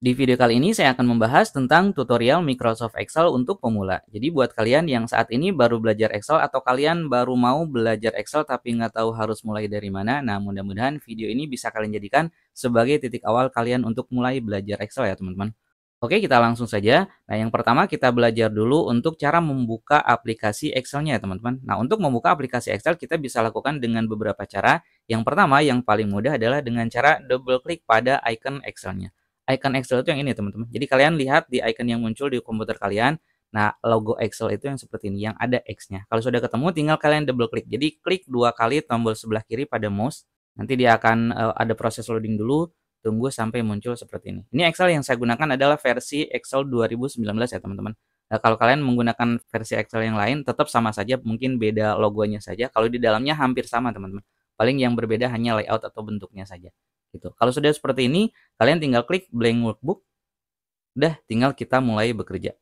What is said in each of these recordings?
Di video kali ini saya akan membahas tentang tutorial Microsoft Excel untuk pemula. Jadi buat kalian yang saat ini baru belajar Excel atau kalian baru mau belajar Excel tapi nggak tahu harus mulai dari mana, nah mudah-mudahan video ini bisa kalian jadikan sebagai titik awal kalian untuk mulai belajar Excel ya teman-teman. Oke, kita langsung saja. Nah, yang pertama kita belajar dulu untuk cara membuka aplikasi Excel-nya ya teman-teman. Nah, untuk membuka aplikasi Excel kita bisa lakukan dengan beberapa cara. Yang pertama, yang paling mudah adalah dengan cara double klik pada icon Excel-nya. Icon Excel itu yang ini teman-teman. Jadi kalian lihat di icon yang muncul di komputer kalian. Nah, logo Excel itu yang seperti ini, yang ada X-nya. Kalau sudah ketemu, tinggal kalian double klik. Jadi klik 2 kali tombol sebelah kiri pada mouse. Nanti dia akan ada proses loading dulu. Tunggu sampai muncul seperti ini. Ini Excel yang saya gunakan adalah versi Excel 2019 ya teman-teman. Nah, kalau kalian menggunakan versi Excel yang lain tetap sama saja, mungkin beda logonya saja. Kalau di dalamnya hampir sama teman-teman. Paling yang berbeda hanya layout atau bentuknya saja. Gitu. Kalau sudah seperti ini, kalian tinggal klik blank workbook. Udah, tinggal kita mulai bekerja.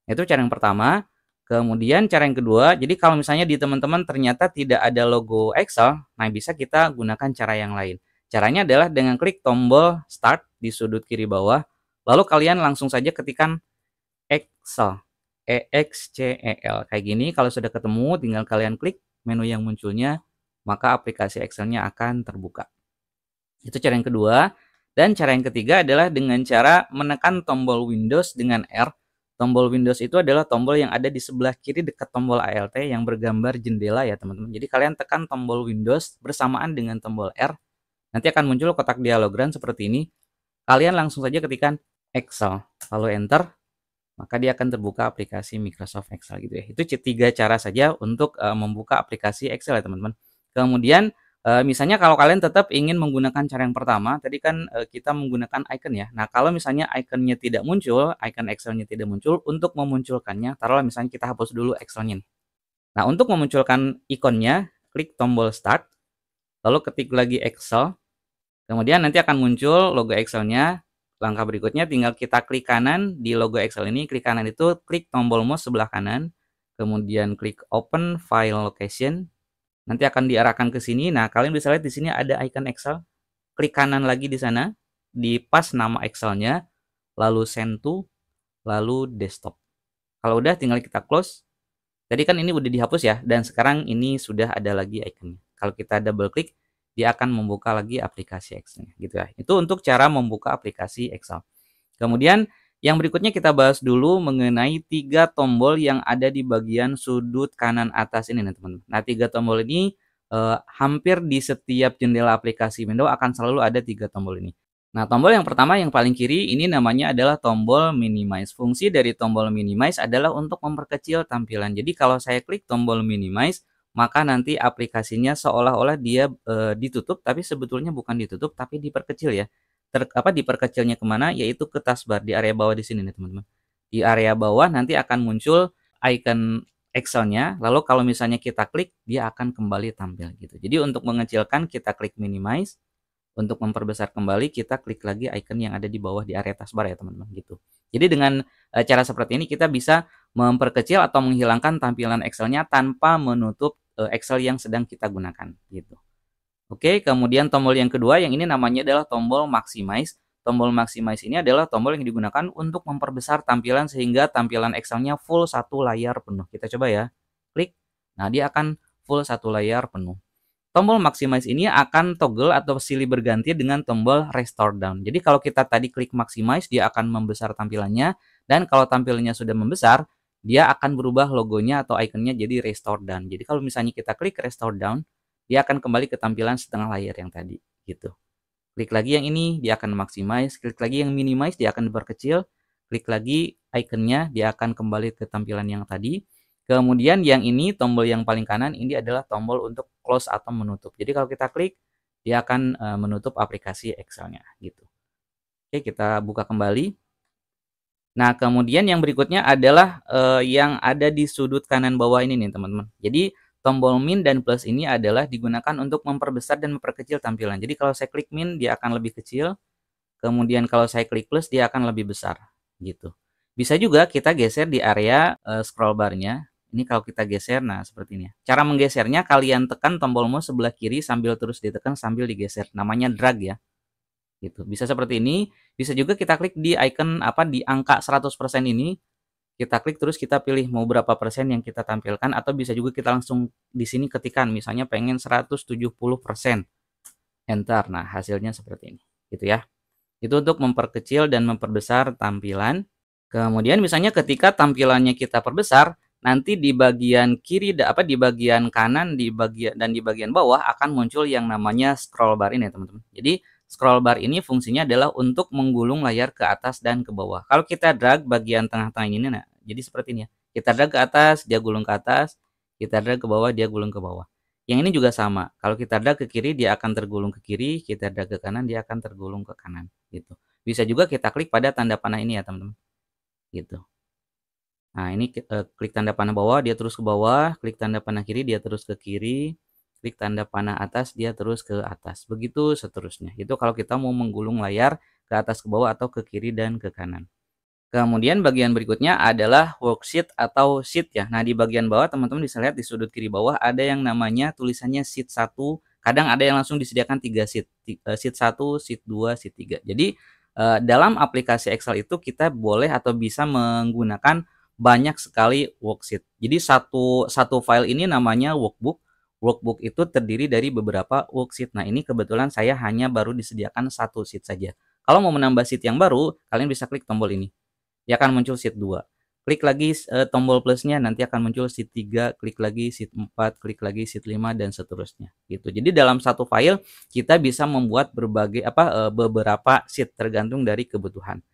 Itu cara yang pertama. Kemudian cara yang kedua, jadi kalau misalnya di teman-teman ternyata tidak ada logo Excel, nah bisa kita gunakan cara yang lain. Caranya adalah dengan klik tombol Start di sudut kiri bawah, lalu kalian langsung saja ketikkan Excel, EXCEL. Kayak gini, kalau sudah ketemu, tinggal kalian klik menu yang munculnya, maka aplikasi Excel-nya akan terbuka. Itu cara yang kedua. Dan cara yang ketiga adalah dengan cara menekan tombol Windows dengan R. Tombol Windows itu adalah tombol yang ada di sebelah kiri dekat tombol Alt yang bergambar jendela ya teman-teman. Jadi kalian tekan tombol Windows bersamaan dengan tombol R. Nanti akan muncul kotak dialogram seperti ini. Kalian langsung saja ketikkan Excel, lalu enter, maka dia akan terbuka aplikasi Microsoft Excel gitu ya. Itu 3 cara saja untuk membuka aplikasi Excel ya teman-teman. Kemudian misalnya kalau kalian tetap ingin menggunakan cara yang pertama, tadi kan kita menggunakan icon ya. Nah, kalau misalnya iconnya tidak muncul, icon Excel-nya tidak muncul, untuk memunculkannya, taruhlah misalnya kita hapus dulu Excel-nya. Nah, untuk memunculkan ikonnya, klik tombol Start, lalu ketik lagi Excel, kemudian nanti akan muncul logo Excel-nya. Langkah berikutnya tinggal kita klik kanan di logo Excel ini. Klik kanan itu klik tombol mouse sebelah kanan, kemudian klik Open File Location. Nanti akan diarahkan ke sini. Nah, kalian bisa lihat di sini ada icon Excel. Klik kanan lagi di sana, di pas nama Excel-nya, lalu Send to, lalu Desktop. Kalau udah tinggal kita close. Tadi kan ini udah dihapus ya, dan sekarang ini sudah ada lagi iconnya. Kalau kita double klik, dia akan membuka lagi aplikasi Excel-nya gitu ya. Itu untuk cara membuka aplikasi Excel. Kemudian yang berikutnya kita bahas dulu mengenai 3 tombol yang ada di bagian sudut kanan atas ini nih teman-teman. Nah, 3 tombol ini hampir di setiap jendela aplikasi Windows akan selalu ada 3 tombol ini. Nah, tombol yang pertama yang paling kiri ini namanya adalah tombol minimize. Fungsi dari tombol minimize adalah untuk memperkecil tampilan. Jadi kalau saya klik tombol minimize, maka nanti aplikasinya seolah-olah dia ditutup, tapi sebetulnya bukan ditutup, tapi diperkecil ya. Diperkecilnya kemana? Yaitu ke taskbar di area bawah di sini nih teman-teman. Di area bawah nanti akan muncul icon Excel-nya, lalu kalau misalnya kita klik, dia akan kembali tampil gitu. Jadi untuk mengecilkan kita klik minimize, untuk memperbesar kembali kita klik lagi icon yang ada di bawah di area taskbar ya teman-teman gitu. Jadi dengan cara seperti ini kita bisa memperkecil atau menghilangkan tampilan Excel-nya tanpa menutup Excel yang sedang kita gunakan gitu. Oke, kemudian tombol yang kedua yang ini namanya adalah tombol maximize. Tombol maximize ini adalah tombol yang digunakan untuk memperbesar tampilan sehingga tampilan Excel-nya full satu layar penuh. Kita coba ya. Klik. Nah, dia akan full satu layar penuh. Tombol maximize ini akan toggle atau silih berganti dengan tombol restore down. Jadi kalau kita tadi klik maximize, dia akan membesar tampilannya. Dan kalau tampilannya sudah membesar, dia akan berubah logonya atau ikonnya jadi restore down. Jadi kalau misalnya kita klik restore down, dia akan kembali ke tampilan setengah layar yang tadi. Gitu. Klik lagi yang ini, dia akan maximize. Klik lagi yang minimize, dia akan diperkecil. Klik lagi ikonnya, dia akan kembali ke tampilan yang tadi. Kemudian yang ini, tombol yang paling kanan, ini adalah tombol untuk close atau menutup. Jadi kalau kita klik, dia akan menutup aplikasi Excel-nya gitu. Oke, kita buka kembali. Nah, kemudian yang berikutnya adalah yang ada di sudut kanan bawah ini nih teman-teman. Jadi tombol min dan plus ini adalah digunakan untuk memperbesar dan memperkecil tampilan. Jadi kalau saya klik min, dia akan lebih kecil. Kemudian kalau saya klik plus, dia akan lebih besar gitu. Bisa juga kita geser di area scroll bar-nya. Ini kalau kita geser, nah seperti ini. Cara menggesernya, kalian tekan tombol mouse sebelah kiri sambil terus ditekan sambil digeser. Namanya drag ya. gitu. Bisa seperti ini, bisa juga kita klik di icon di angka 100% ini, kita klik terus kita pilih mau berapa persen yang kita tampilkan, atau bisa juga kita langsung di sini ketikkan misalnya pengen 170%, enter. Nah, hasilnya seperti ini, gitu ya. Itu untuk memperkecil dan memperbesar tampilan. Kemudian misalnya ketika tampilannya kita perbesar, nanti di bagian kiri di bagian kanan, di bagian bawah akan muncul yang namanya scroll bar ini ya, teman-teman. Jadi scroll bar ini fungsinya adalah untuk menggulung layar ke atas dan ke bawah. Kalau kita drag bagian tengah-tengah ini, nah, jadi seperti ini ya. Kita drag ke atas, dia gulung ke atas. Kita drag ke bawah, dia gulung ke bawah. Yang ini juga sama. Kalau kita drag ke kiri, dia akan tergulung ke kiri. Kita drag ke kanan, dia akan tergulung ke kanan. Gitu. Bisa juga kita klik pada tanda panah ini ya, teman-teman. Gitu. Nah, ini klik tanda panah bawah, dia terus ke bawah. Klik tanda panah kiri, dia terus ke kiri. Klik tanda panah atas, dia terus ke atas. Begitu seterusnya. Itu kalau kita mau menggulung layar ke atas ke bawah atau ke kiri dan ke kanan. Kemudian bagian berikutnya adalah worksheet atau sheet ya. Nah, di bagian bawah teman-teman bisa lihat di sudut kiri bawah ada yang namanya tulisannya sheet 1. Kadang ada yang langsung disediakan 3 sheet. Sheet 1, sheet 2, sheet 3. Jadi dalam aplikasi Excel itu kita boleh atau bisa menggunakan banyak sekali worksheet. Jadi satu file ini namanya workbook. Workbook itu terdiri dari beberapa worksheet. Nah, ini kebetulan saya hanya baru disediakan satu sheet saja. Kalau mau menambah sheet yang baru, kalian bisa klik tombol ini. Dia akan muncul sheet 2. Klik lagi tombol plusnya, nanti akan muncul sheet 3, klik lagi sheet 4, klik lagi sheet 5 dan seterusnya gitu. Jadi dalam satu file kita bisa membuat beberapa sheet tergantung dari kebutuhan.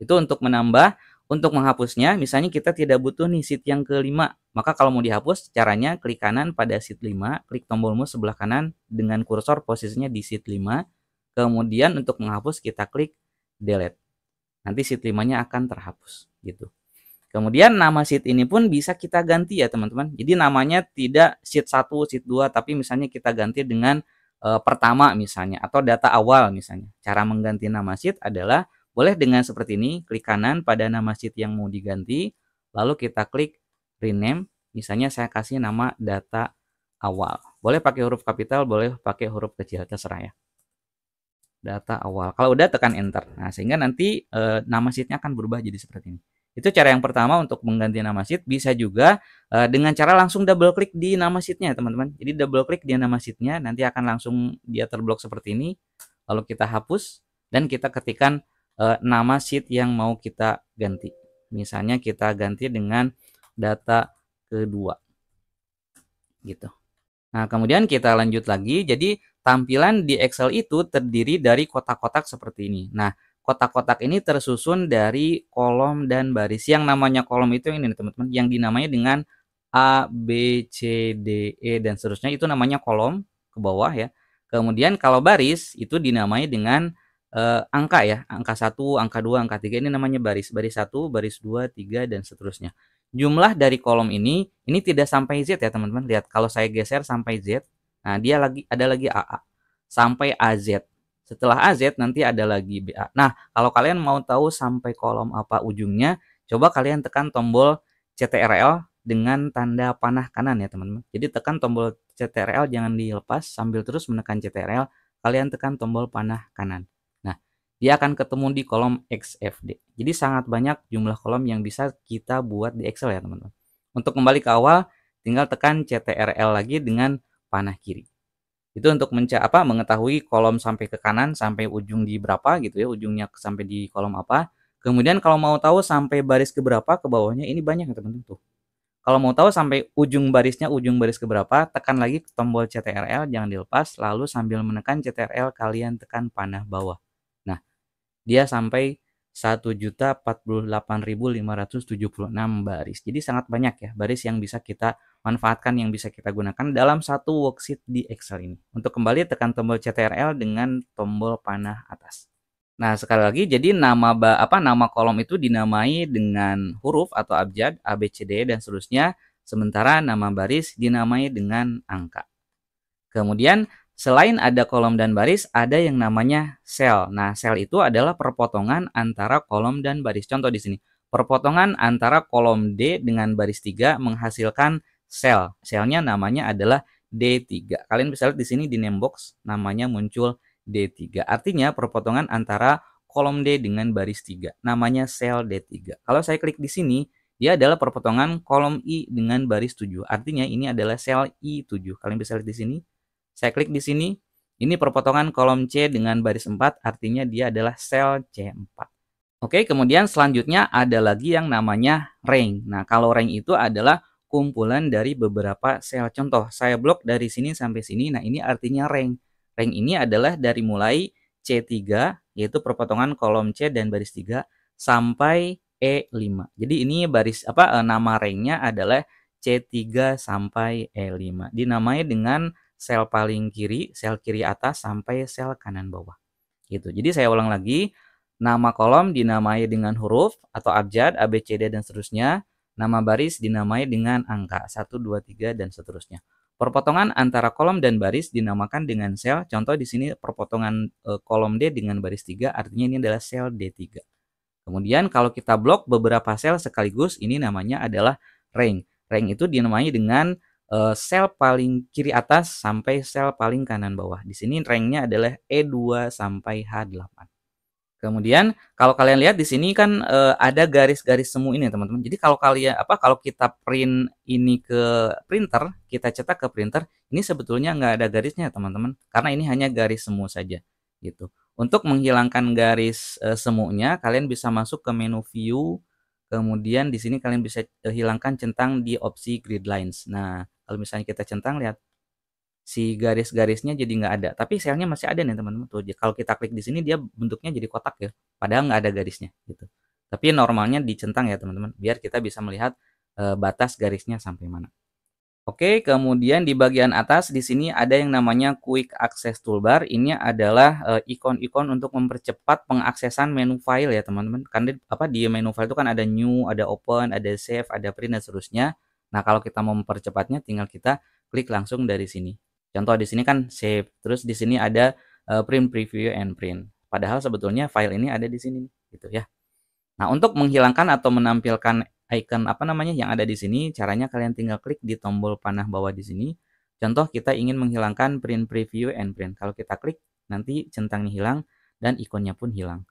Itu untuk menambah. Untuk menghapusnya, misalnya kita tidak butuh nih sheet yang kelima, maka kalau mau dihapus caranya klik kanan pada sheet 5, klik tombol mouse sebelah kanan dengan kursor posisinya di sheet 5. Kemudian untuk menghapus kita klik delete. Nanti sheet 5-nya akan terhapus gitu. Kemudian nama sheet ini pun bisa kita ganti ya, teman-teman. Jadi namanya tidak sheet 1, sheet 2, tapi misalnya kita ganti dengan pertama misalnya, atau data awal misalnya. Cara mengganti nama sheet adalah boleh dengan seperti ini, klik kanan pada nama sheet yang mau diganti, lalu kita klik rename, misalnya saya kasih nama data awal. Boleh pakai huruf kapital, boleh pakai huruf kecil, terserah ya. Data awal. Kalau udah tekan enter. Nah, sehingga nanti nama sheet-nya akan berubah jadi seperti ini. Itu cara yang pertama untuk mengganti nama sheet. Bisa juga dengan cara langsung double klik di nama sheet-nya, teman-teman. Jadi double klik di nama sheet-nya, nanti akan langsung dia terblok seperti ini. Lalu kita hapus dan kita ketikkan nama sheet yang mau kita ganti. Misalnya kita ganti dengan data kedua. Gitu. Nah, kemudian kita lanjut lagi. Jadi tampilan di Excel itu terdiri dari kotak-kotak seperti ini. Nah, kotak-kotak ini tersusun dari kolom dan baris. Yang namanya kolom itu ini teman-teman, yang dinamai dengan A, B, C, D, E dan seterusnya, itu namanya kolom ke bawah ya. Kemudian kalau baris itu dinamai dengan angka ya, angka 1, angka 2, angka 3, ini namanya baris. Baris 1, baris 2, 3 dan seterusnya. Jumlah dari kolom ini tidak sampai Z ya, teman-teman. Lihat kalau saya geser sampai Z. Nah, dia ada lagi AA sampai AZ. Setelah AZ nanti ada lagi BA. Nah, kalau kalian mau tahu sampai kolom apa ujungnya, coba kalian tekan tombol CTRL dengan tanda panah kanan ya, teman-teman. Jadi tekan tombol CTRL, jangan dilepas, sambil terus menekan CTRL, kalian tekan tombol panah kanan. Nah, dia akan ketemu di kolom XFD. Jadi sangat banyak jumlah kolom yang bisa kita buat di Excel ya, teman-teman. Untuk kembali ke awal, tinggal tekan CTRL lagi dengan panah kiri. Itu untuk mengetahui kolom sampai ke kanan, sampai ujung di berapa gitu ya, ujungnya sampai di kolom apa. Kemudian kalau mau tahu sampai baris ke berapa ke bawahnya, ini banyak ya, teman-teman tuh. Kalau mau tahu sampai ujung baris ke berapa, tekan lagi tombol CTRL, jangan dilepas, lalu sambil menekan CTRL kalian tekan panah bawah. Nah, dia sampai 1.048.576 baris. Jadi sangat banyak ya baris yang bisa kita manfaatkan, yang bisa kita gunakan dalam satu worksheet di Excel ini. Untuk kembali tekan tombol CTRL dengan tombol panah atas. Nah, sekali lagi, jadi nama kolom itu dinamai dengan huruf atau abjad, A, B, C, D, dan seterusnya. Sementara nama baris dinamai dengan angka. Kemudian, selain ada kolom dan baris, ada yang namanya sel. Nah, sel itu adalah perpotongan antara kolom dan baris. Contoh di sini, perpotongan antara kolom D dengan baris 3 menghasilkan sel. Selnya namanya adalah D3. Kalian bisa lihat di sini di name box, namanya muncul D3. Artinya perpotongan antara kolom D dengan baris 3. Namanya sel D3. Kalau saya klik di sini, dia adalah perpotongan kolom I dengan baris 7. Artinya ini adalah sel I7. Kalian bisa lihat di sini. Saya klik di sini. Ini perpotongan kolom C dengan baris 4. Artinya dia adalah sel C4. Oke, kemudian selanjutnya ada lagi yang namanya rank. Nah, kalau rank itu adalah kumpulan dari beberapa sel. Contoh, saya blok dari sini sampai sini. Nah, ini artinya rank. Rank ini adalah dari mulai C3, yaitu perpotongan kolom C dan baris 3, sampai E5. Jadi ini nama ranknya adalah C3 sampai E5. Dinamai dengan sel paling kiri, sel kiri atas, sampai sel kanan bawah. Gitu. Jadi saya ulang lagi. Nama kolom dinamai dengan huruf atau abjad, A, B, C, D, dan seterusnya. Nama baris dinamai dengan angka 1, 2, 3, dan seterusnya. Perpotongan antara kolom dan baris dinamakan dengan sel. Contoh di sini perpotongan kolom D dengan baris 3, artinya ini adalah sel D3. Kemudian kalau kita blok beberapa sel sekaligus, ini namanya adalah rank. Rank itu dinamai dengan sel paling kiri atas sampai sel paling kanan bawah. Di sini ranknya adalah E2 sampai H8. Kemudian kalau kalian lihat di sini kan ada garis-garis semu ini teman-teman. Jadi kalau kita print ini ke printer, kita cetak ke printer, ini sebetulnya nggak ada garisnya teman-teman, karena ini hanya garis semu saja gitu. Untuk menghilangkan garis semunya, kalian bisa masuk ke menu view, kemudian di sini kalian bisa hilangkan centang di opsi grid lines. Nah, kalau misalnya kita centang, lihat si garis-garisnya jadi nggak ada, tapi selnya masih ada nih teman-teman. Tuh, kalau kita klik di sini dia bentuknya jadi kotak ya, padahal nggak ada garisnya gitu. Tapi normalnya dicentang ya teman-teman, biar kita bisa melihat batas garisnya sampai mana. Oke, kemudian di bagian atas di sini ada yang namanya Quick Access Toolbar. Ini adalah ikon-ikon untuk mempercepat pengaksesan menu file ya teman-teman. Kan di menu file itu kan ada new, ada open, ada save, ada print, dan seterusnya. Nah, kalau kita mau mempercepatnya, tinggal kita klik langsung dari sini. Contoh di sini kan save, terus di sini ada print preview and print. Padahal sebetulnya file ini ada di sini gitu ya. Nah, untuk menghilangkan atau menampilkan icon yang ada di sini, caranya kalian tinggal klik di tombol panah bawah di sini. Contoh kita ingin menghilangkan print preview and print. Kalau kita klik, nanti centangnya hilang dan ikonnya pun hilang.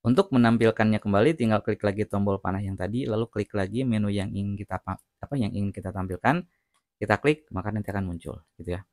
Untuk menampilkannya kembali, tinggal klik lagi tombol panah yang tadi, lalu klik lagi menu yang ingin kita tampilkan. Kita klik, maka nanti akan muncul gitu ya.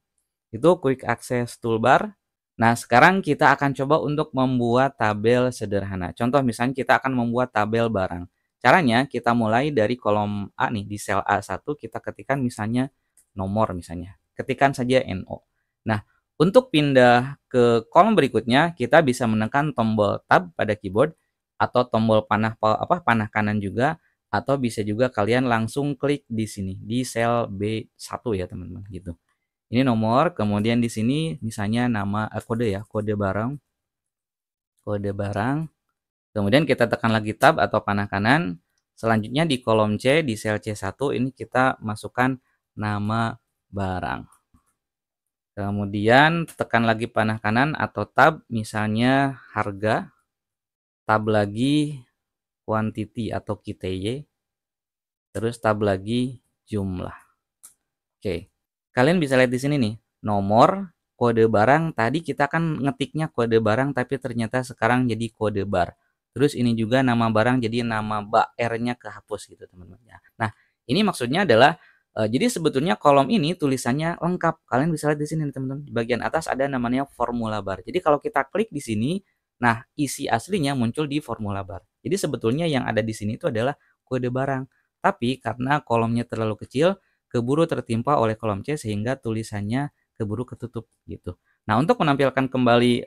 Itu Quick Access Toolbar. Nah, sekarang kita akan coba untuk membuat tabel sederhana. Contoh misalnya kita akan membuat tabel barang. Caranya kita mulai dari kolom A nih, di sel A1 kita ketikkan misalnya nomor misalnya. Ketikkan saja NO. Nah, untuk pindah ke kolom berikutnya, kita bisa menekan tombol tab pada keyboard atau tombol panah kanan juga, atau bisa juga kalian langsung klik di sini di sel B1 ya teman-teman gitu. Ini nomor, kemudian di sini misalnya nama kode ya, kode barang. Kemudian kita tekan lagi tab atau panah kanan. Selanjutnya di kolom C, di sel C1 ini kita masukkan nama barang. Kemudian tekan lagi panah kanan atau tab, misalnya harga. Tab lagi quantity atau QTY. Terus tab lagi jumlah. Oke. Kalian bisa lihat di sini nih, nomor, kode barang. Tadi kita kan ngetiknya kode barang, tapi ternyata sekarang jadi kode bar. Terus ini juga nama barang, jadi nama R-nya kehapus gitu teman-teman. Nah, ini maksudnya adalah, jadi sebetulnya kolom ini tulisannya lengkap. Kalian bisa lihat di sini teman-teman. Di bagian atas ada namanya formula bar. Jadi kalau kita klik di sini, nah isi aslinya muncul di formula bar. Jadi sebetulnya yang ada di sini itu adalah kode barang. Tapi karena kolomnya terlalu kecil, keburu tertimpa oleh kolom C sehingga tulisannya keburu ketutup gitu. Nah, untuk menampilkan kembali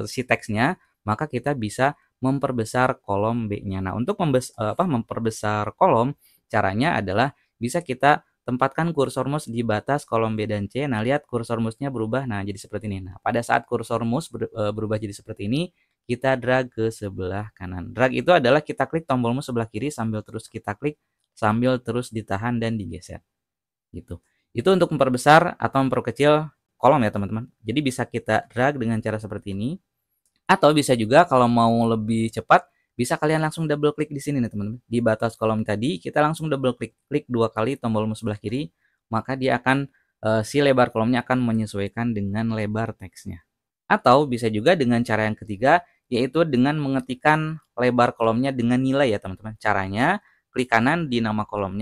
si teksnya, maka kita bisa memperbesar kolom B-nya. Nah, untuk memperbesar kolom, caranya adalah bisa kita tempatkan kursor mouse di batas kolom B dan C. Nah, lihat kursor mouse-nya berubah. Nah, jadi seperti ini. Nah, pada saat kursor mouse berubah jadi seperti ini, kita drag ke sebelah kanan. Drag itu adalah kita klik tombol mouse sebelah kiri sambil terus kita klik sambil terus ditahan dan digeser gitu. Itu untuk memperbesar atau memperkecil kolom ya teman-teman. Jadi bisa kita drag dengan cara seperti ini, atau bisa juga kalau mau lebih cepat bisa kalian langsung double klik di sini nih teman-teman. Di batas kolom tadi kita langsung double klik 2 kali tombol mouse sebelah kiri, maka dia akan si lebar kolomnya akan menyesuaikan dengan lebar teksnya. Atau bisa juga dengan cara yang ketiga, yaitu dengan mengetikkan lebar kolomnya dengan nilai ya teman-teman. Caranya, klik kanan di nama kolom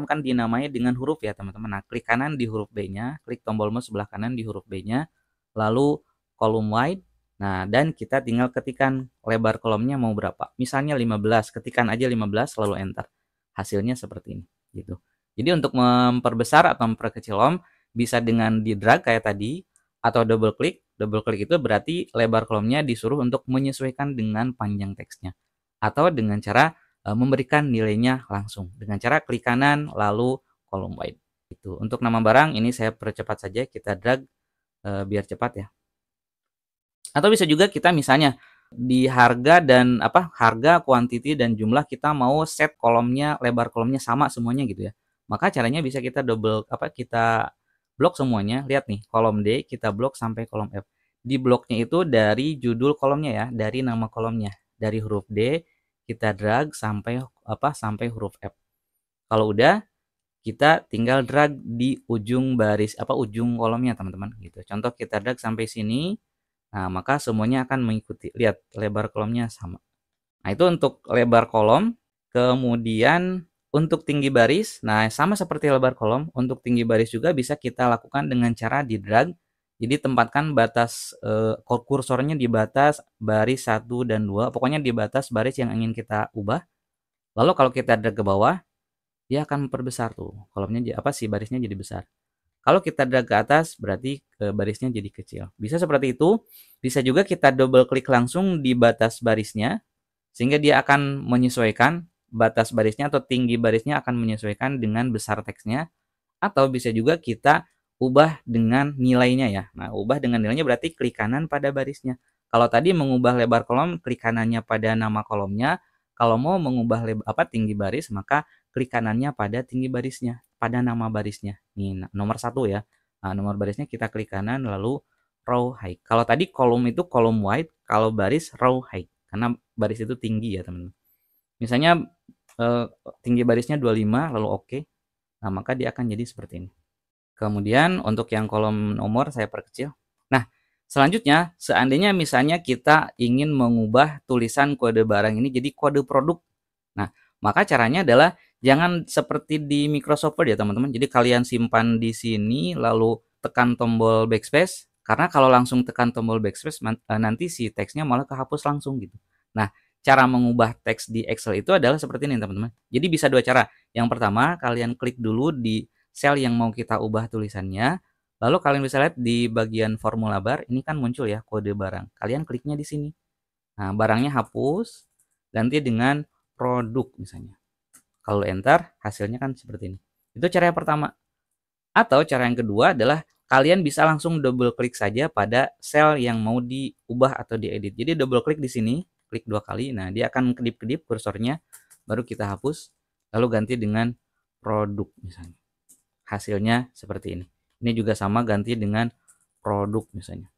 kan dinamai dengan huruf ya teman-teman. Nah, klik kanan di huruf B-nya, klik tombol mouse sebelah kanan di huruf B-nya, lalu kolom wide. Nah, dan kita tinggal ketikkan lebar kolomnya mau berapa. Misalnya 15, ketikkan aja 15 lalu enter. Hasilnya seperti ini gitu. Jadi untuk memperbesar atau memperkecil kolom bisa dengan di drag kayak tadi atau double klik. Double klik itu berarti lebar kolomnya disuruh untuk menyesuaikan dengan panjang teksnya. Atau dengan cara memberikan nilainya langsung dengan cara klik kanan lalu kolom wide. Itu. Untuk nama barang ini saya percepat saja, kita drag biar cepat ya. Atau bisa juga kita misalnya di harga dan harga, quantity dan jumlah kita mau set kolomnya, lebar kolomnya sama semuanya gitu ya. Maka caranya bisa kita kita blok semuanya. Lihat nih, kolom D kita blok sampai kolom F. Di bloknya itu dari judul kolomnya ya, dari nama kolomnya. Dari huruf D kita drag sampai sampai huruf F. Kalau udah kita tinggal drag di ujung baris ujung kolomnya teman-teman gitu. Contoh kita drag sampai sini. Nah, maka semuanya akan mengikuti. Lihat, lebar kolomnya sama. Nah, itu untuk lebar kolom. Kemudian untuk tinggi baris, nah sama seperti lebar kolom, untuk tinggi baris juga bisa kita lakukan dengan cara di drag. Jadi tempatkan batas kursornya di batas baris 1 dan 2, pokoknya di batas baris yang ingin kita ubah. Lalu kalau kita drag ke bawah, dia akan memperbesar tuh kolomnya barisnya jadi besar. Kalau kita drag ke atas berarti barisnya jadi kecil. Bisa seperti itu. Bisa juga kita double klik langsung di batas barisnya sehingga dia akan menyesuaikan batas barisnya atau tinggi barisnya akan menyesuaikan dengan besar teksnya. Atau bisa juga kita ubah dengan nilainya ya. Nah, ubah dengan nilainya berarti klik kanan pada barisnya. Kalau tadi mengubah lebar kolom, klik kanannya pada nama kolomnya. Kalau mau mengubah tinggi baris, maka klik kanannya pada tinggi barisnya, pada nama barisnya. Nih, nomor 1 ya. Nah, nomor barisnya kita klik kanan lalu row height. Kalau tadi kolom itu kolom wide, kalau baris row height. Karena baris itu tinggi ya, teman-teman. Misalnya tinggi barisnya 25 lalu oke. Nah, maka dia akan jadi seperti ini. Kemudian untuk yang kolom nomor saya perkecil. Nah, selanjutnya seandainya misalnya kita ingin mengubah tulisan kode barang ini jadi kode produk. Nah, maka caranya adalah jangan seperti di Microsoft Word ya teman-teman. Jadi kalian simpan di sini lalu tekan tombol backspace. Karena kalau langsung tekan tombol backspace nanti si teksnya malah kehapus langsung gitu. Nah, cara mengubah teks di Excel itu adalah seperti ini teman-teman. Jadi bisa dua cara. Yang pertama, kalian klik dulu di sel yang mau kita ubah tulisannya. Lalu kalian bisa lihat di bagian formula bar, ini kan muncul ya kode barang. Kalian kliknya di sini. Nah, barangnya hapus, ganti dengan produk misalnya. Kalau enter, hasilnya kan seperti ini. Itu cara yang pertama. Atau cara yang kedua adalah kalian bisa langsung double klik saja pada sel yang mau diubah atau diedit. Jadi double klik di sini, klik 2 kali. Nah, dia akan kedip-kedip kursornya, baru kita hapus, lalu ganti dengan produk misalnya. Hasilnya seperti ini. Ini juga sama, ganti dengan produk misalnya.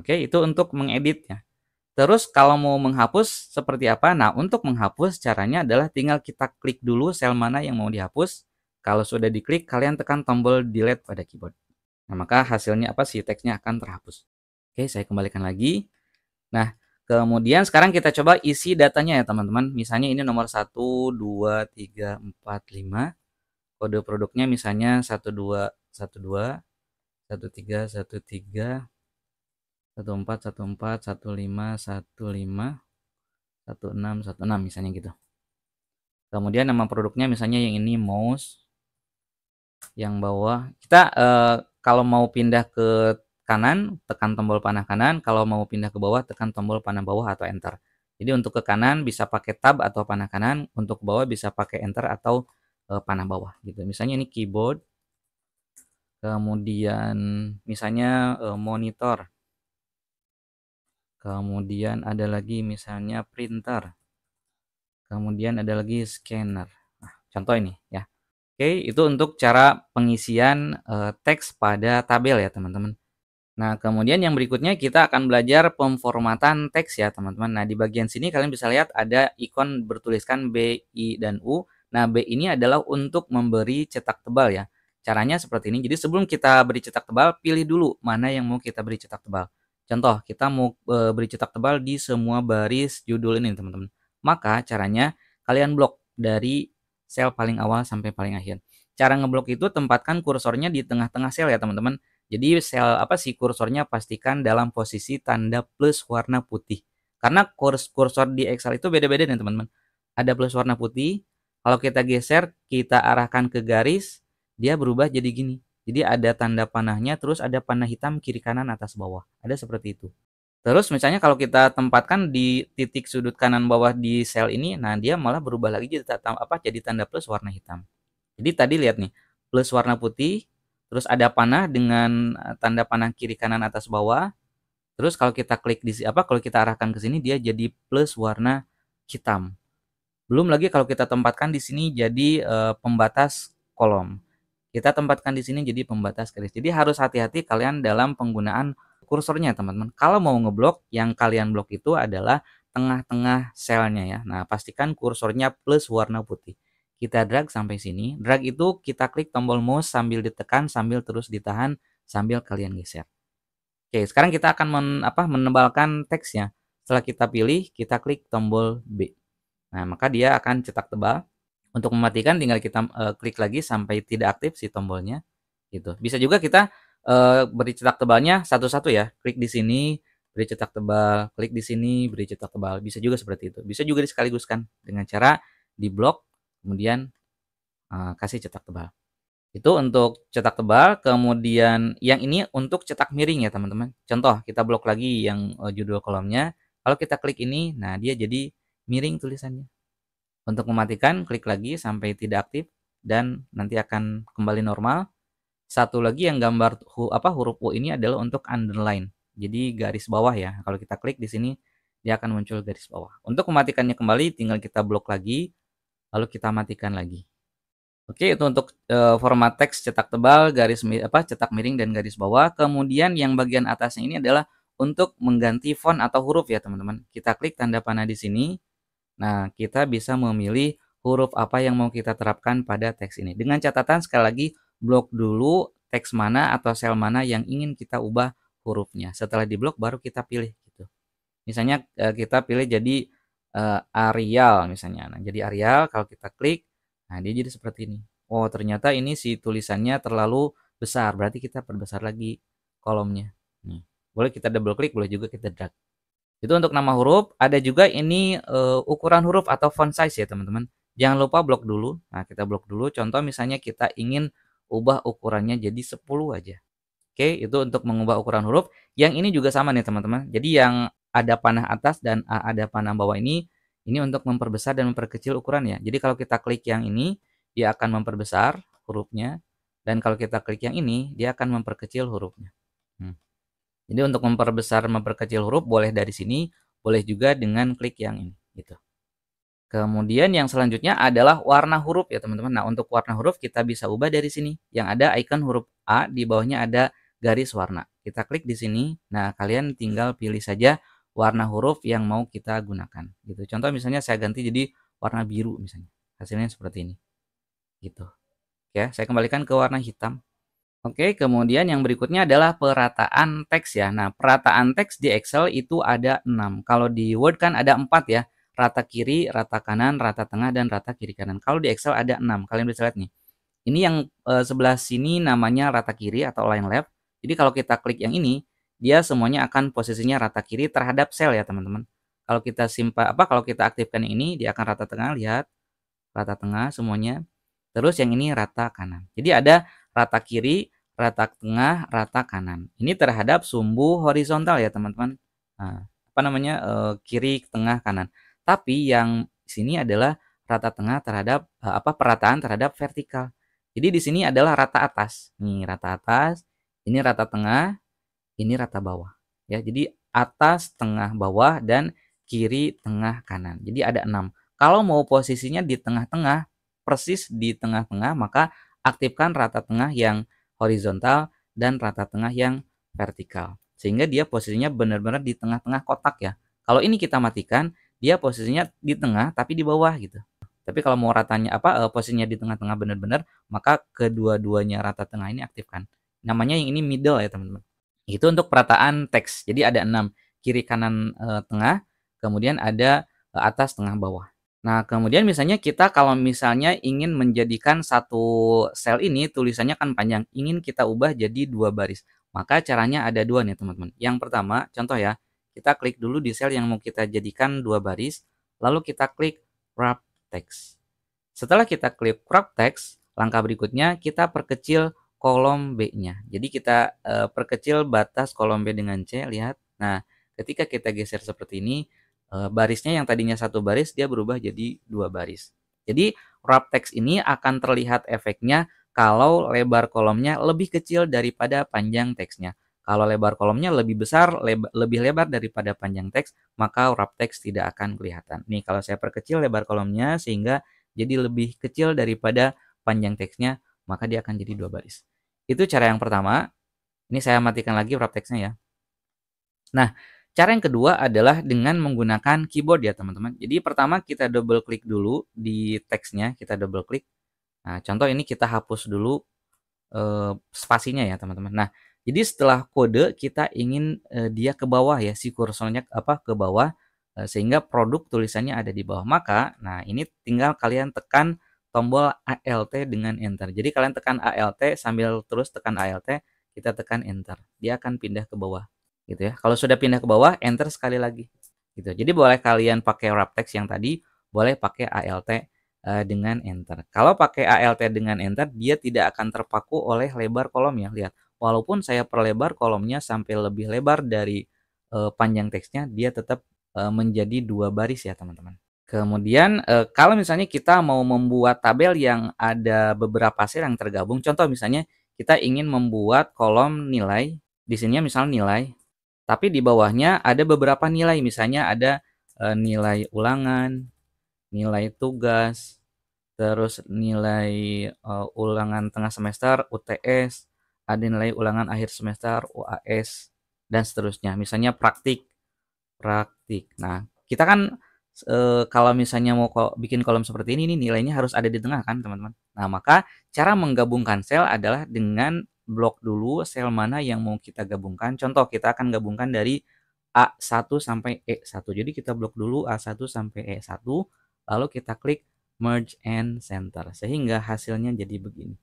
Oke, itu untuk mengedit ya. Terus kalau mau menghapus seperti apa? Nah, untuk menghapus caranya adalah tinggal kita klik dulu sel mana yang mau dihapus. Kalau sudah diklik, kalian tekan tombol delete pada keyboard. Nah, maka hasilnya si teksnya akan terhapus. Oke, saya kembalikan lagi. Nah, kemudian sekarang kita coba isi datanya ya teman-teman. Misalnya ini nomor 1, 2, 3, 4, 5. Kode produknya misalnya 1212, 1313, 1414, 1515, 1616 misalnya gitu. Kemudian nama produknya misalnya yang ini mouse, yang bawah kita kalau mau pindah ke kanan tekan tombol panah kanan, kalau mau pindah ke bawah tekan tombol panah bawah atau enter. Jadi untuk ke kanan bisa pakai tab atau panah kanan, untuk ke bawah bisa pakai enter atau panah bawah gitu. Misalnya ini keyboard, kemudian misalnya monitor, kemudian ada lagi misalnya printer, kemudian ada lagi scanner. Nah, contoh ini ya. Oke, itu untuk cara pengisian teks pada tabel ya teman-teman. Nah, kemudian yang berikutnya kita akan belajar pemformatan teks ya teman-teman. Nah, di bagian sini kalian bisa lihat ada ikon bertuliskan B, I, dan U. Nah, B ini adalah untuk memberi cetak tebal ya. Caranya seperti ini. Jadi sebelum kita beri cetak tebal, pilih dulu mana yang mau kita beri cetak tebal. Contoh, kita mau beri cetak tebal di semua baris judul ini teman-teman. Maka caranya kalian blok dari sel paling awal sampai paling akhir. Cara ngeblok itu tempatkan kursornya di tengah-tengah sel ya teman-teman. Jadi sel apa sih kursornya pastikan dalam posisi tanda plus warna putih. Karena kursor di Excel itu beda-beda nih teman-teman. Ada plus warna putih, kalau kita geser, kita arahkan ke garis, dia berubah jadi gini. Jadi ada tanda panahnya, terus ada panah hitam kiri kanan atas bawah. Ada seperti itu. Terus misalnya kalau kita tempatkan di titik sudut kanan bawah di sel ini, nah dia malah berubah lagi jadi tanda plus warna hitam. Jadi tadi lihat nih, plus warna putih, terus ada panah dengan tanda panah kiri kanan atas bawah. Terus kalau kita klik kalau kita arahkan ke sini dia jadi plus warna hitam. Belum lagi kalau kita tempatkan di sini jadi pembatas kolom. Kita tempatkan di sini jadi pembatas garis. Jadi harus hati-hati kalian dalam penggunaan kursornya, teman-teman. Kalau mau ngeblok, yang kalian blok itu adalah tengah-tengah selnya ya. Nah, pastikan kursornya plus warna putih. Kita drag sampai sini. Drag itu kita klik tombol mouse sambil ditekan, sambil terus ditahan, sambil kalian geser. Oke, sekarang kita akan menebalkan teksnya. Setelah kita pilih, kita klik tombol B. Nah, maka dia akan cetak tebal. Untuk mematikan tinggal kita klik lagi sampai tidak aktif si tombolnya gitu. Bisa juga kita beri cetak tebalnya satu-satu ya. Klik di sini, beri cetak tebal, klik di sini, beri cetak tebal. Bisa juga seperti itu. Bisa juga disekaligus kan dengan cara di blok kemudian kasih cetak tebal. Itu untuk cetak tebal, kemudian yang ini untuk cetak miring ya teman-teman. Contoh, kita blok lagi yang judul kolomnya. Kalau kita klik ini, nah dia jadi miring tulisannya. Untuk mematikan, klik lagi sampai tidak aktif dan nanti akan kembali normal. Satu lagi yang gambar huruf U ini adalah untuk underline. Jadi garis bawah ya. Kalau kita klik di sini dia akan muncul garis bawah. Untuk mematikannya kembali tinggal kita blok lagi lalu kita matikan lagi. Oke, itu untuk format teks cetak tebal, cetak miring dan garis bawah. Kemudian yang bagian atasnya ini adalah untuk mengganti font atau huruf ya, teman-teman. Kita klik tanda panah di sini. Nah, kita bisa memilih huruf apa yang mau kita terapkan pada teks ini. Dengan catatan sekali lagi, blok dulu teks mana atau sel mana yang ingin kita ubah hurufnya. Setelah diblok baru kita pilih gitu. Misalnya kita pilih jadi Arial misalnya. Nah, jadi Arial kalau kita klik, nah dia jadi seperti ini. Oh, ternyata ini si tulisannya terlalu besar, berarti kita perbesar lagi kolomnya. Nih. Boleh kita double klik, boleh juga kita drag. Itu untuk nama huruf. Ada juga ini ukuran huruf atau font size ya teman-teman. Jangan lupa blok dulu. Nah, kita blok dulu. Contoh misalnya kita ingin ubah ukurannya jadi 10 aja. Oke, itu untuk mengubah ukuran huruf. Yang ini juga sama nih teman-teman. Jadi yang ada panah atas dan ada panah bawah ini untuk memperbesar dan memperkecil ukurannya. Jadi kalau kita klik yang ini, dia akan memperbesar hurufnya. Dan kalau kita klik yang ini, dia akan memperkecil hurufnya. Jadi untuk memperbesar, memperkecil huruf boleh dari sini, boleh juga dengan klik yang ini gitu. Kemudian yang selanjutnya adalah warna huruf ya teman-teman. Nah, untuk warna huruf kita bisa ubah dari sini. Yang ada icon huruf A, di bawahnya ada garis warna. Kita klik di sini. Nah, kalian tinggal pilih saja warna huruf yang mau kita gunakan gitu. Contoh misalnya saya ganti jadi warna biru misalnya. Hasilnya seperti ini. Gitu. Oke, saya kembalikan ke warna hitam. Oke, kemudian yang berikutnya adalah perataan teks ya. Nah, perataan teks di Excel itu ada 6. Kalau di Word kan ada 4 ya. Rata kiri, rata kanan, rata tengah, dan rata kiri kanan. Kalau di Excel ada 6. Kalian bisa lihat nih. Ini yang sebelah sini namanya rata kiri atau align left. Jadi kalau kita klik yang ini, dia semuanya akan posisinya rata kiri terhadap sel ya, teman-teman. Kalau kita kalau kita aktifkan yang ini, dia akan rata tengah, lihat. Rata tengah semuanya. Terus yang ini rata kanan. Jadi ada rata kiri, rata tengah, rata kanan. Ini terhadap sumbu horizontal ya teman-teman. Nah, kiri, tengah, kanan. Tapi yang sini adalah rata tengah terhadap perataan terhadap vertikal. Jadi di sini adalah rata atas. Nih rata atas, ini rata tengah, ini rata bawah. Ya, jadi atas, tengah, bawah, dan kiri, tengah, kanan. Jadi ada 6. Kalau mau posisinya di tengah-tengah, persis di tengah-tengah, maka aktifkan rata tengah yang horizontal dan rata tengah yang vertikal. Sehingga dia posisinya benar-benar di tengah-tengah kotak ya. Kalau ini kita matikan, dia posisinya di tengah tapi di bawah gitu. Tapi kalau mau posisinya di tengah-tengah benar-benar, maka kedua-duanya rata tengah ini aktifkan. Namanya yang ini middle ya teman-teman. Itu untuk perataan teks. Jadi ada 6, kiri, kanan, tengah, kemudian ada, atas, tengah, bawah. Nah, kemudian misalnya kita kalau misalnya ingin menjadikan satu sel ini tulisannya kan panjang, ingin kita ubah jadi 2 baris. Maka caranya ada 2 nih, teman-teman. Yang pertama, contoh ya, kita klik dulu di sel yang mau kita jadikan 2 baris, lalu kita klik Wrap Text. Setelah kita klik Wrap Text, langkah berikutnya kita perkecil kolom B-nya. Jadi kita perkecil batas kolom B dengan C, lihat. Nah, ketika kita geser seperti ini, barisnya yang tadinya satu baris dia berubah jadi 2 baris. Jadi wrap text ini akan terlihat efeknya kalau lebar kolomnya lebih kecil daripada panjang teksnya. Kalau lebar kolomnya lebih besar, lebih lebar daripada panjang teks, maka wrap text tidak akan kelihatan. Nih, kalau saya perkecil lebar kolomnya sehingga jadi lebih kecil daripada panjang teksnya, maka dia akan jadi 2 baris. Itu cara yang pertama. Ini saya matikan lagi wrap text-nya ya. Nah, cara yang kedua adalah dengan menggunakan keyboard ya teman-teman. Jadi pertama kita double klik dulu di teksnya, kita double klik. Nah, contoh ini kita hapus dulu spasinya ya teman-teman. Nah, jadi setelah kode kita ingin dia ke bawah ya, si kursornya ke bawah sehingga produk tulisannya ada di bawah. Maka, nah ini tinggal kalian tekan tombol ALT dengan enter. Jadi kalian tekan ALT sambil terus tekan ALT, kita tekan enter. Dia akan pindah ke bawah. Gitu ya. Kalau sudah pindah ke bawah, enter sekali lagi. Gitu. Jadi boleh kalian pakai wrap text yang tadi, boleh pakai ALT dengan enter. Kalau pakai ALT dengan enter, dia tidak akan terpaku oleh lebar kolomnya. Lihat, walaupun saya perlebar kolomnya sampai lebih lebar dari panjang teksnya, dia tetap menjadi 2 baris ya teman-teman. Kemudian kalau misalnya kita mau membuat tabel yang ada beberapa sel yang tergabung, contoh misalnya kita ingin membuat kolom nilai, di sini misalnya nilai, tapi di bawahnya ada beberapa nilai, misalnya ada nilai ulangan, nilai tugas, terus nilai ulangan tengah semester UTS, ada nilai ulangan akhir semester UAS, dan seterusnya. Misalnya praktik. Nah, kita kan kalau misalnya mau bikin kolom seperti ini nilainya harus ada di tengah kan, teman-teman. Nah, maka cara menggabungkan sel adalah dengan blok dulu sel mana yang mau kita gabungkan. Contoh, kita akan gabungkan dari A1 sampai E1. Jadi kita blok dulu A1 sampai E1, lalu kita klik merge and center sehingga hasilnya jadi begini.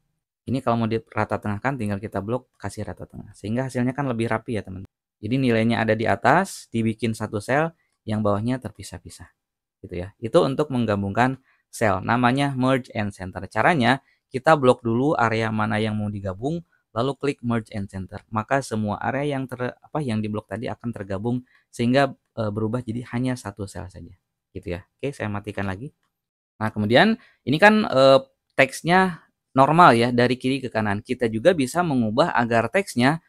Ini kalau mau di rata tengah kan tinggal kita blok kasih rata tengah sehingga hasilnya kan lebih rapi ya teman-teman. Jadi nilainya ada di atas, dibikin satu sel, yang bawahnya terpisah-pisah. Gitu ya. Itu untuk menggabungkan sel. Namanya merge and center. Caranya kita blok dulu area mana yang mau digabung, lalu klik merge and center. Maka semua area yang diblok tadi akan tergabung sehingga berubah jadi hanya satu sel saja. Gitu ya. Oke, saya matikan lagi. Nah, kemudian ini kan teksnya normal ya dari kiri ke kanan. Kita juga bisa mengubah agar teksnya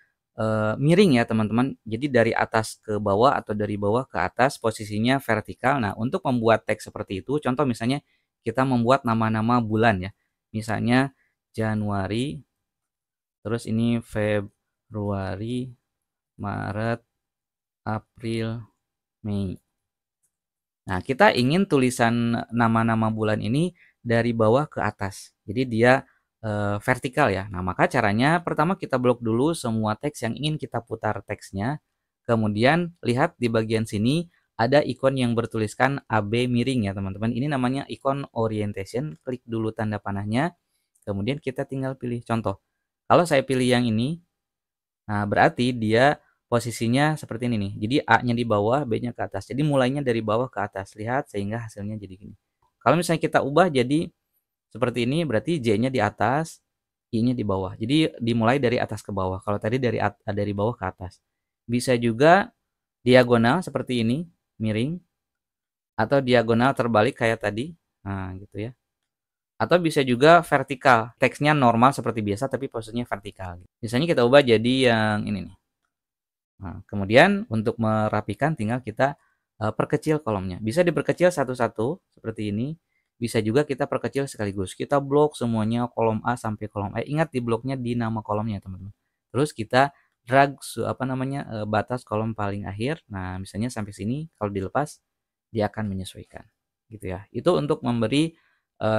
miring ya teman-teman. Jadi dari atas ke bawah atau dari bawah ke atas posisinya vertikal. Nah, untuk membuat teks seperti itu, contoh misalnya kita membuat nama-nama bulan ya. Misalnya Januari, terus ini Februari, Maret, April, Mei. Nah, kita ingin tulisan nama-nama bulan ini dari bawah ke atas. Jadi dia vertikal ya. Nah, maka caranya pertama kita blok dulu semua teks yang ingin kita putar teksnya. Kemudian lihat di bagian sini ada ikon yang bertuliskan AB miring ya teman-teman. Ini namanya ikon orientation. Klik dulu tanda panahnya. Kemudian kita tinggal pilih contoh. Kalau saya pilih yang ini, nah berarti dia posisinya seperti ini nih. Jadi A-nya di bawah, B-nya ke atas. Jadi mulainya dari bawah ke atas. Lihat sehingga hasilnya jadi gini. Kalau misalnya kita ubah jadi seperti ini, berarti J-nya di atas, I-nya di bawah. Jadi dimulai dari atas ke bawah. Kalau tadi dari bawah ke atas. Bisa juga diagonal seperti ini, miring. Atau diagonal terbalik kayak tadi. Nah, gitu ya. Atau bisa juga vertikal. Teksnya normal seperti biasa, tapi posisinya vertikal. Misalnya kita ubah jadi yang ini nih. Nah, kemudian untuk merapikan tinggal kita perkecil kolomnya. Bisa diperkecil satu-satu seperti ini. Bisa juga kita perkecil sekaligus. Kita blok semuanya kolom A sampai kolom E. Ingat di bloknya di nama kolomnya teman-teman. Terus kita drag batas kolom paling akhir. Nah, misalnya sampai sini kalau dilepas dia akan menyesuaikan. Gitu ya. Itu untuk memberi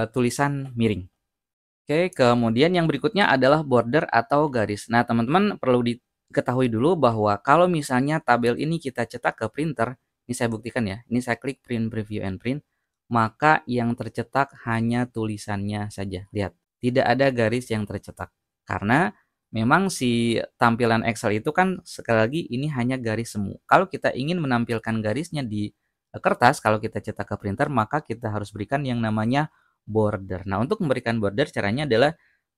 tulisan miring. Oke, kemudian yang berikutnya adalah border atau garis. Nah, teman-teman perlu Ketahui dulu bahwa kalau misalnya tabel ini kita cetak ke printer, ini saya buktikan ya, ini saya klik print preview and print, maka yang tercetak hanya tulisannya saja. Lihat, tidak ada garis yang tercetak. Karena memang si tampilan Excel itu kan sekali lagi ini hanya garis semu. Kalau kita ingin menampilkan garisnya di kertas, kalau kita cetak ke printer, maka kita harus berikan yang namanya border. Nah, untuk memberikan border caranya adalah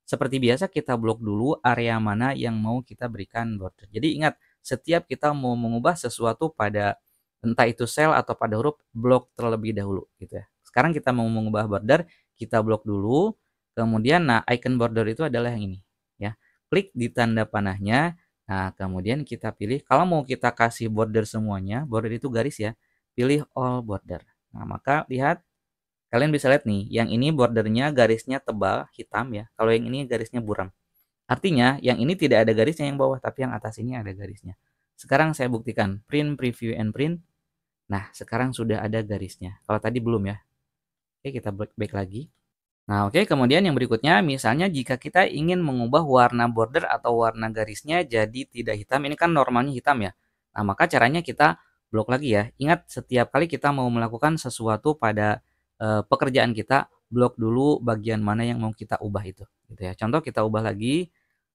seperti biasa kita blok dulu area mana yang mau kita berikan border. Jadi ingat, setiap kita mau mengubah sesuatu pada entah itu sel atau pada huruf, blok terlebih dahulu gitu ya. Sekarang kita mau mengubah border, kita blok dulu. Kemudian nah icon border itu adalah yang ini ya. Klik di tanda panahnya. Nah, kemudian kita pilih kalau mau kita kasih border semuanya, border itu garis ya. Pilih all border. Nah, maka lihat kalian bisa lihat nih, yang ini bordernya garisnya tebal, hitam ya. Kalau yang ini garisnya buram. Artinya, yang ini tidak ada garisnya yang bawah, tapi yang atas ini ada garisnya. Sekarang saya buktikan, print, preview, and print. Nah, sekarang sudah ada garisnya. Kalau tadi belum ya. Oke, kita back lagi. Nah, oke, kemudian yang berikutnya, misalnya jika kita ingin mengubah warna border atau warna garisnya jadi tidak hitam, ini kan normalnya hitam ya. Nah, maka caranya kita blok lagi ya. Ingat, setiap kali kita mau melakukan sesuatu pada pekerjaan kita, blok dulu bagian mana yang mau kita ubah itu. Gitu ya. Contoh kita ubah lagi,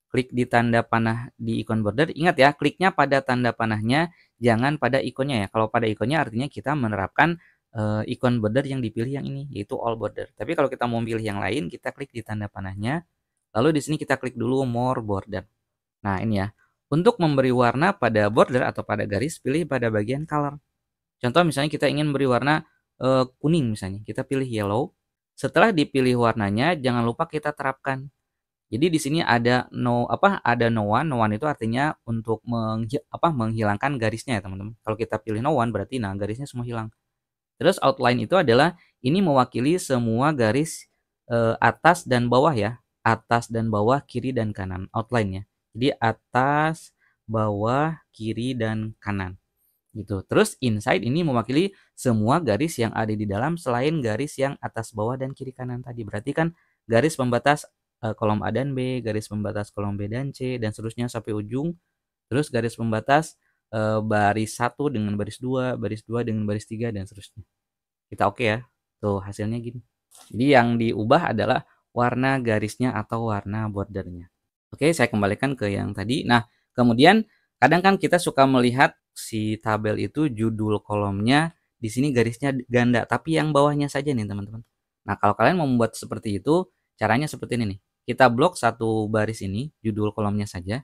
klik di tanda panah di ikon border. Ingat ya, kliknya pada tanda panahnya, jangan pada ikonnya ya. Kalau pada ikonnya artinya kita menerapkan ikon border yang dipilih yang ini, yaitu all border. Tapi kalau kita mau pilih yang lain, kita klik di tanda panahnya, lalu di sini kita klik dulu more border. Nah, ini ya. Untuk memberi warna pada border atau pada garis, pilih pada bagian color. Contoh misalnya kita ingin beri warna kuning misalnya, kita pilih yellow. Setelah dipilih warnanya, jangan lupa kita terapkan. Jadi di sini ada ada no one. No one itu artinya untuk menghilangkan garisnya ya, teman-teman. Kalau kita pilih no one berarti nah garisnya semua hilang. Terus outline itu adalah ini mewakili semua garis atas dan bawah ya. Atas dan bawah, kiri dan kanan outline-nya. Jadi atas, bawah, kiri dan kanan gitu. Terus inside ini mewakili semua garis yang ada di dalam selain garis yang atas, bawah dan kiri kanan tadi. Berarti kan garis pembatas kolom A dan B, garis pembatas kolom B dan C dan seterusnya sampai ujung. Terus garis pembatas baris 1 dengan baris 2 dengan baris 3 dan seterusnya. Kita oke ya. Tuh hasilnya gini. Jadi yang diubah adalah warna garisnya atau warna bordernya. Oke, saya kembalikan ke yang tadi. Nah, kemudian kadang kan kita suka melihat si tabel itu judul kolomnya di sini garisnya ganda, tapi yang bawahnya saja nih teman-teman. Nah, kalau kalian mau membuat seperti itu, caranya seperti ini nih. Kita blok satu baris ini, judul kolomnya saja.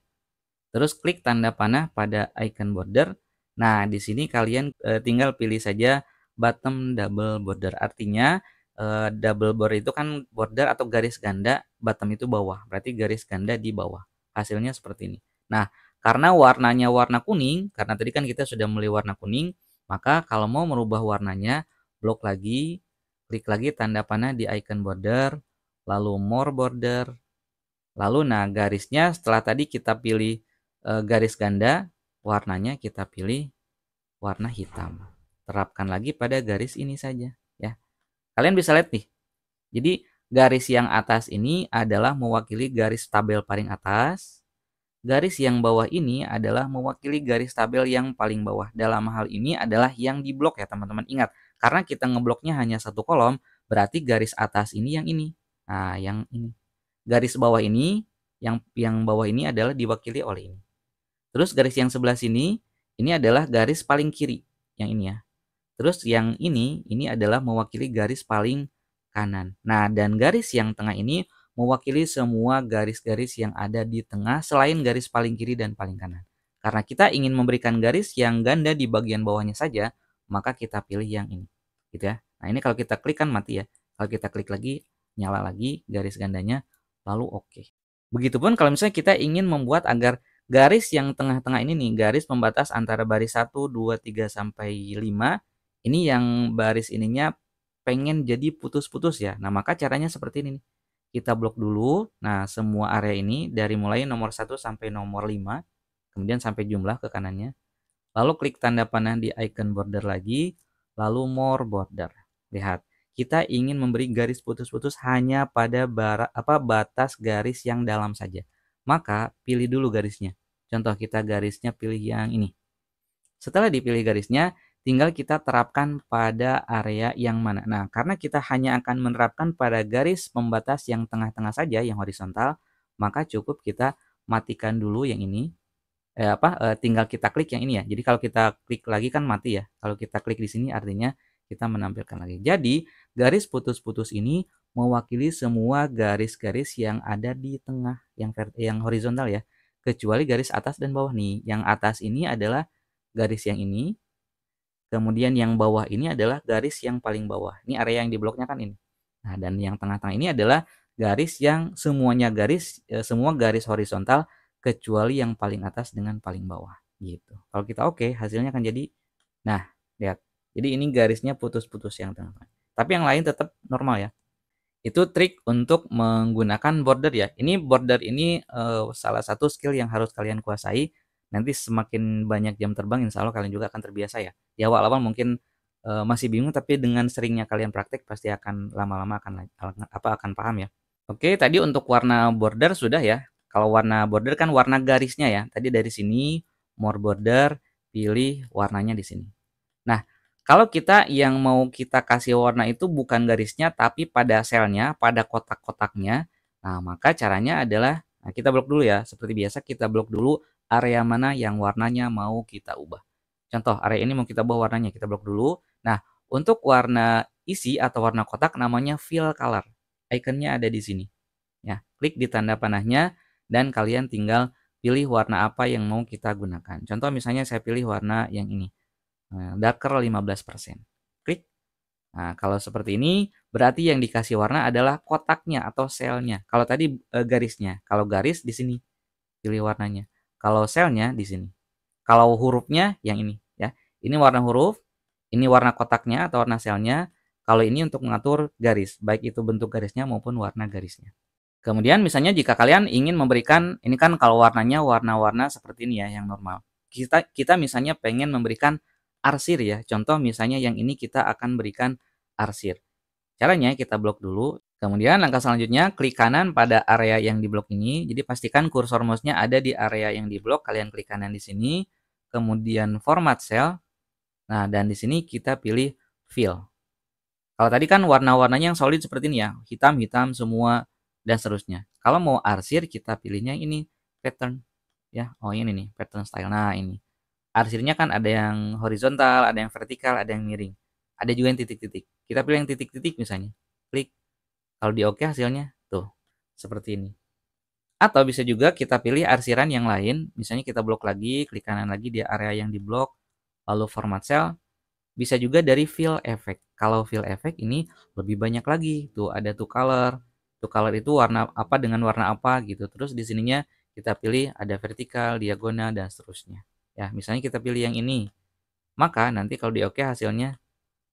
Terus klik tanda panah pada icon border. Nah, di sini kalian tinggal pilih saja bottom double border. Artinya double border itu kan border atau garis ganda, bottom itu bawah. Berarti garis ganda di bawah. Hasilnya seperti ini. Nah, karena warnanya warna kuning, karena tadi kan kita sudah memilih warna kuning, maka kalau mau merubah warnanya, blok lagi, klik lagi tanda panah di icon border, lalu more border, lalu nah garisnya setelah tadi kita pilih garis ganda, warnanya kita pilih warna hitam. Terapkan lagi pada garis ini saja ya. Kalian bisa lihat nih. Jadi garis yang atas ini adalah mewakili garis tabel paling atas. Garis yang bawah ini adalah mewakili garis tabel yang paling bawah. Dalam hal ini adalah yang diblok ya teman-teman. Ingat, karena kita ngebloknya hanya satu kolom, berarti garis atas ini yang ini. Nah, yang ini. Garis bawah ini, yang bawah ini adalah diwakili oleh ini. Terus garis yang sebelah sini, ini adalah garis paling kiri, yang ini ya. Terus yang ini adalah mewakili garis paling kanan. Nah, dan garis yang tengah ini mewakili semua garis-garis yang ada di tengah selain garis paling kiri dan paling kanan. Karena kita ingin memberikan garis yang ganda di bagian bawahnya saja, maka kita pilih yang ini. Gitu ya. Nah, ini kalau kita klik kan mati ya. Kalau kita klik lagi, nyala lagi garis gandanya, lalu oke. Begitupun kalau misalnya kita ingin membuat agar garis yang tengah-tengah ini nih, garis pembatas antara baris 1, 2, 3, sampai 5, ini yang baris ininya pengen jadi putus-putus ya. Nah, maka caranya seperti ini nih. Kita blok dulu, nah semua area ini dari mulai nomor 1 sampai nomor 5, kemudian sampai jumlah ke kanannya. Lalu klik tanda panah di icon border lagi, lalu more border. Lihat, kita ingin memberi garis putus-putus hanya pada batas garis yang dalam saja. Maka pilih dulu garisnya. Contoh kita garisnya pilih yang ini. Setelah dipilih garisnya, tinggal kita terapkan pada area yang mana. Nah, karena kita hanya akan menerapkan pada garis pembatas yang tengah-tengah saja, yang horizontal, maka cukup kita matikan dulu yang ini. Tinggal kita klik yang ini ya. Jadi kalau kita klik lagi kan mati ya. Kalau kita klik di sini artinya kita menampilkan lagi. Jadi garis putus-putus ini mewakili semua garis-garis yang ada di tengah yang horizontal ya. Kecuali garis atas dan bawah nih. Yang atas ini adalah garis yang ini. Kemudian yang bawah ini adalah garis yang paling bawah. Ini area yang dibloknya kan ini. Nah, dan yang tengah-tengah ini adalah garis yang semua garis horizontal kecuali yang paling atas dengan paling bawah gitu. Kalau kita oke, hasilnya akan jadi nah, lihat. Jadi ini garisnya putus-putus yang tengah-tengah. Tapi yang lain tetap normal ya. Itu trik untuk menggunakan border ya. Ini border ini salah satu skill yang harus kalian kuasai. Nanti semakin banyak jam terbang insya Allah kalian juga akan terbiasa ya. Di awal-awal mungkin masih bingung tapi dengan seringnya kalian praktek pasti akan lama-lama akan paham ya. Oke, tadi untuk warna border sudah ya. Kalau warna border kan warna garisnya ya. Tadi dari sini more border, pilih warnanya di sini. Nah, kalau kita yang mau kita kasih warna itu bukan garisnya tapi pada selnya, pada kotak-kotaknya. Nah, maka caranya adalah kita blok dulu ya. Seperti biasa kita blok dulu area mana yang warnanya mau kita ubah. Contoh, area ini mau kita ubah warnanya, kita blok dulu. Nah, untuk warna isi atau warna kotak namanya fill color. Ikonnya ada di sini. Ya, klik di tanda panahnya dan kalian tinggal pilih warna apa yang mau kita gunakan. Contoh misalnya saya pilih warna yang ini. Darker 15%. Klik. Nah, kalau seperti ini berarti yang dikasih warna adalah kotaknya atau selnya. Kalau tadi garisnya. Kalau garis di sini pilih warnanya. Kalau selnya di sini. Kalau hurufnya yang ini ya. Ini warna huruf, ini warna kotaknya atau warna selnya. Kalau ini untuk mengatur garis, baik itu bentuk garisnya maupun warna garisnya. Kemudian misalnya jika kalian ingin memberikan, ini kan kalau warnanya warna-warna seperti ini ya yang normal. Kita misalnya pengen memberikan arsir ya. Contoh misalnya yang ini kita akan berikan arsir. Caranya kita blok dulu. Kemudian langkah selanjutnya klik kanan pada area yang diblok ini. Jadi pastikan kursor mouse-nya ada di area yang diblok. Kalian klik kanan di sini. Kemudian format cell. Nah, dan di sini kita pilih fill. Kalau tadi kan warna-warnanya yang solid seperti ini ya. Hitam-hitam semua dan seterusnya. Kalau mau arsir kita pilihnya ini pattern ya. Oh ini nih pattern style. Nah, ini. Arsirnya kan ada yang horizontal, ada yang vertikal, ada yang miring. Ada juga yang titik-titik. Kita pilih yang titik-titik misalnya. Klik. Kalau di oke hasilnya tuh seperti ini. Atau bisa juga kita pilih arsiran yang lain. Misalnya kita blok lagi, klik kanan lagi di area yang diblok, lalu format cell. Bisa juga dari fill effect. Kalau fill effect ini lebih banyak lagi. Tuh ada two color. Two color itu warna apa dengan warna apa gitu. Terus di sininya kita pilih ada vertikal, diagonal dan seterusnya. Ya, misalnya kita pilih yang ini. Maka nanti kalau di oke hasilnya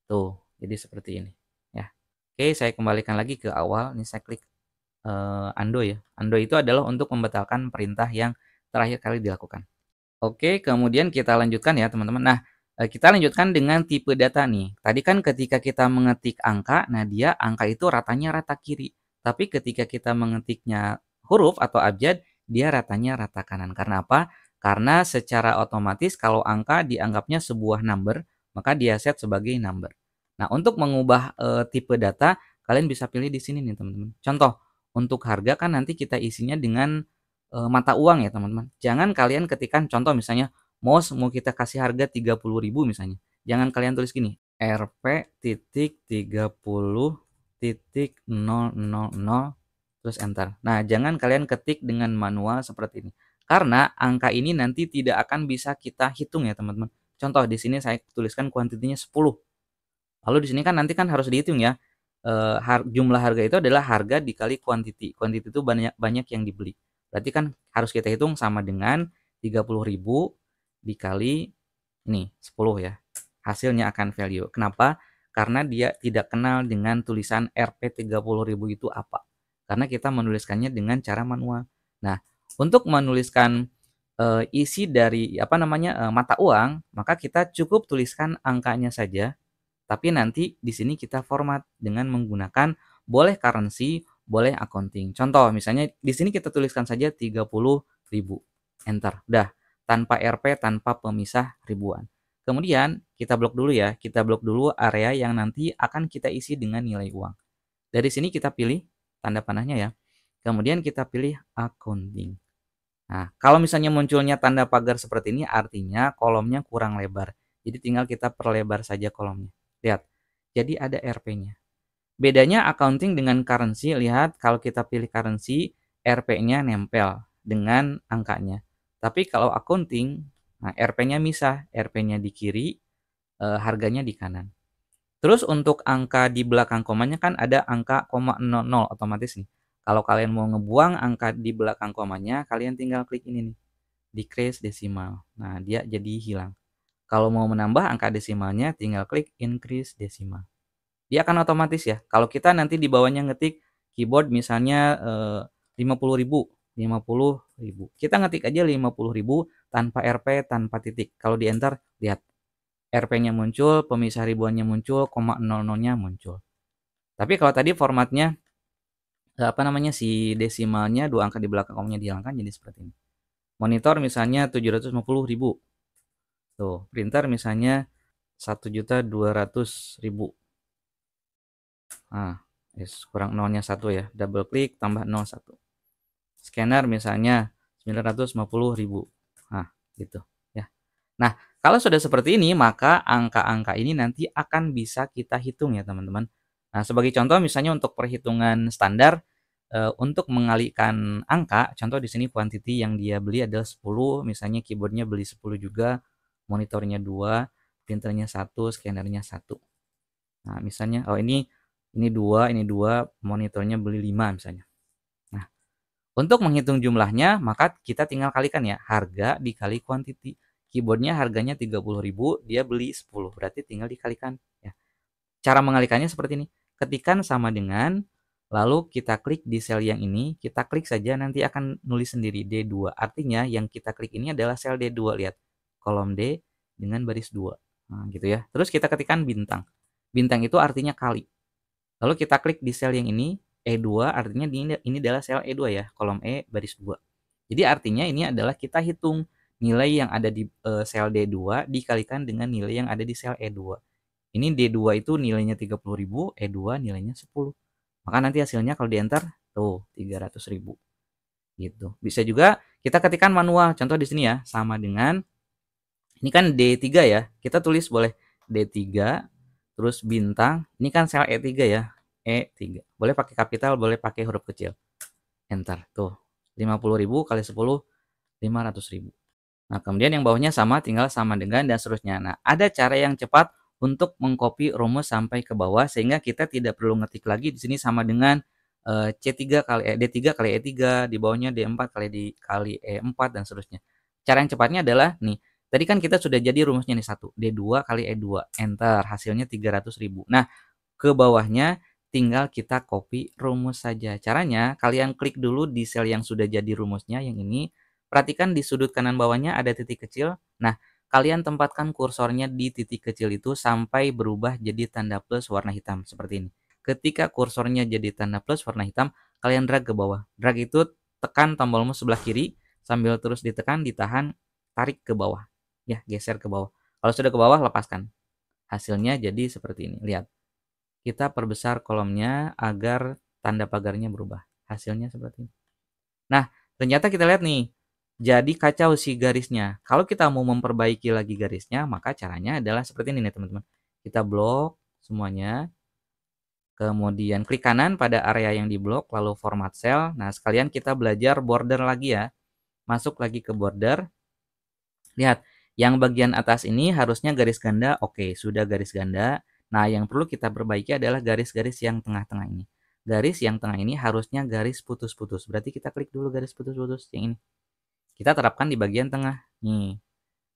tuh jadi seperti ini ya. Oke, saya kembalikan lagi ke awal. Ini saya klik undo ya. Undo itu adalah untuk membatalkan perintah yang terakhir kali dilakukan. Oke, kemudian kita lanjutkan ya teman-teman. Nah, kita lanjutkan dengan tipe data nih. Tadi kan ketika kita mengetik angka, nah dia angka itu ratanya rata kiri. Tapi ketika kita mengetiknya huruf atau abjad, dia ratanya rata kanan. Karena apa? Karena secara otomatis kalau angka dianggapnya sebuah number, maka dia set sebagai number. Nah, untuk mengubah tipe data, kalian bisa pilih di sini nih teman-teman. Contoh, untuk harga kan nanti kita isinya dengan mata uang ya teman-teman. Jangan kalian ketikkan contoh misalnya mau kita kasih harga 30.000 misalnya. Jangan kalian tulis gini, Rp.30.000 terus enter. Nah, jangan kalian ketik dengan manual seperti ini. Karena angka ini nanti tidak akan bisa kita hitung ya teman-teman. Contoh di sini saya tuliskan kuantitinya 10. Lalu di sini kan nanti kan harus dihitung ya. Jumlah harga itu adalah harga dikali kuantiti. Kuantiti itu banyak yang dibeli. Berarti kan harus kita hitung sama dengan 30.000 dikali ini 10 ya. Hasilnya akan value. Kenapa? Karena dia tidak kenal dengan tulisan Rp30.000 itu apa. Karena kita menuliskannya dengan cara manual. Nah, untuk menuliskan isi dari mata uang, maka kita cukup tuliskan angkanya saja. Tapi nanti di sini kita format dengan menggunakan boleh currency, boleh accounting. Contoh misalnya di sini kita tuliskan saja 30.000. enter. Udah, tanpa RP, tanpa pemisah ribuan. Kemudian kita blok dulu ya, kita blok dulu area yang nanti akan kita isi dengan nilai uang. Dari sini kita pilih tanda panahnya ya. Kemudian kita pilih accounting. Nah, kalau misalnya munculnya tanda pagar seperti ini artinya kolomnya kurang lebar. Jadi tinggal kita perlebar saja kolomnya. Lihat, jadi ada RP-nya. Bedanya accounting dengan currency, lihat kalau kita pilih currency, RP-nya nempel dengan angkanya. Tapi kalau accounting, nah RP-nya misah, RP-nya di kiri, harganya di kanan. Terus untuk angka di belakang komanya kan ada angka koma 00 otomatis nih. Kalau kalian mau ngebuang angka di belakang komanya, kalian tinggal klik ini nih, decrease decimal. Nah, dia jadi hilang. Kalau mau menambah angka desimalnya, tinggal klik increase decimal. Dia akan otomatis ya. Kalau kita nanti di bawahnya ngetik keyboard misalnya 50.000, 50.000. Kita ngetik aja 50.000 tanpa RP, tanpa titik. Kalau di enter, lihat RP-nya muncul, pemisah ribuannya muncul, koma 00-nya muncul. Tapi kalau tadi formatnya si desimalnya dua angka di belakang komanya dihilangkan jadi seperti ini. Monitor misalnya 750.000. Tuh, printer misalnya 1.200.000. Nah, kurang nolnya 1 ya. Double klik tambah 01. Scanner misalnya 950.000. Nah, gitu ya. Nah, kalau sudah seperti ini, maka angka-angka ini nanti akan bisa kita hitung ya, teman-teman. Nah, sebagai contoh misalnya untuk perhitungan standar untuk mengalihkan angka, contoh di sini quantity yang dia beli adalah 10, misalnya keyboardnya beli 10 juga, monitornya 2, printernya 1, scannernya 1. Nah, misalnya ini 2, monitornya beli 5 misalnya. Nah, untuk menghitung jumlahnya, maka kita tinggal kalikan ya, harga dikali quantity. Keyboardnya harganya 30.000, dia beli 10, berarti tinggal dikalikan ya. Cara mengalikannya seperti ini. Ketikan sama dengan, lalu kita klik di sel yang ini, kita klik saja nanti akan nulis sendiri D2. Artinya yang kita klik ini adalah sel D2, lihat. Kolom D dengan baris 2. Nah, gitu ya. Terus kita ketikkan bintang. Bintang itu artinya kali. Lalu kita klik di sel yang ini, E2 artinya ini adalah sel E2 ya, kolom E baris 2. Jadi artinya ini adalah kita hitung nilai yang ada di sel D2 dikalikan dengan nilai yang ada di sel E2. Ini D2 itu nilainya 30.000, E2 nilainya 10. Maka nanti hasilnya kalau di enter tuh 300.000. Gitu. Bisa juga kita ketikkan manual. Contoh di sini ya, sama dengan ini kan D3 ya. Kita tulis boleh D3 terus bintang. Ini kan sel E3 ya. E3. Boleh pakai kapital, boleh pakai huruf kecil. Enter. Tuh. 50.000 kali 10, 500.000. Nah, kemudian yang bawahnya sama, tinggal sama dengan dan seterusnya. Nah, ada cara yang cepat untuk mengcopy rumus sampai ke bawah sehingga kita tidak perlu ngetik lagi di sini sama dengan C3 kali D3 kali E3, di bawahnya D4 kali E4 dan seterusnya. Cara yang cepatnya adalah nih, tadi kan kita sudah jadi rumusnya nih 1, D2 kali E2, enter, hasilnya 300.000. Nah, ke bawahnya tinggal kita copy rumus saja. Caranya kalian klik dulu di sel yang sudah jadi rumusnya yang ini. Perhatikan di sudut kanan bawahnya ada titik kecil. Nah, kalian tempatkan kursornya di titik kecil itu sampai berubah jadi tanda plus warna hitam seperti ini. Ketika kursornya jadi tanda plus warna hitam, kalian drag ke bawah. Drag itu tekan tombol mouse sebelah kiri sambil terus ditekan, ditahan, tarik ke bawah. Ya, geser ke bawah. Kalau sudah ke bawah, lepaskan. Hasilnya jadi seperti ini. Lihat. Kita perbesar kolomnya agar tanda pagarnya berubah. Hasilnya seperti ini. Nah, ternyata kita lihat nih, jadi kacau si garisnya. Kalau kita mau memperbaiki lagi garisnya, maka caranya adalah seperti ini nih teman-teman. Kita blok semuanya, kemudian klik kanan pada area yang diblok, lalu format cell. Nah, sekalian kita belajar border lagi ya. Masuk lagi ke border. Lihat, yang bagian atas ini harusnya garis ganda. Oke, sudah garis ganda. Nah, yang perlu kita perbaiki adalah garis-garis yang tengah-tengah ini. Garis yang tengah ini harusnya garis putus-putus. Berarti kita klik dulu garis putus-putus yang ini. Kita terapkan di bagian tengah. Nih.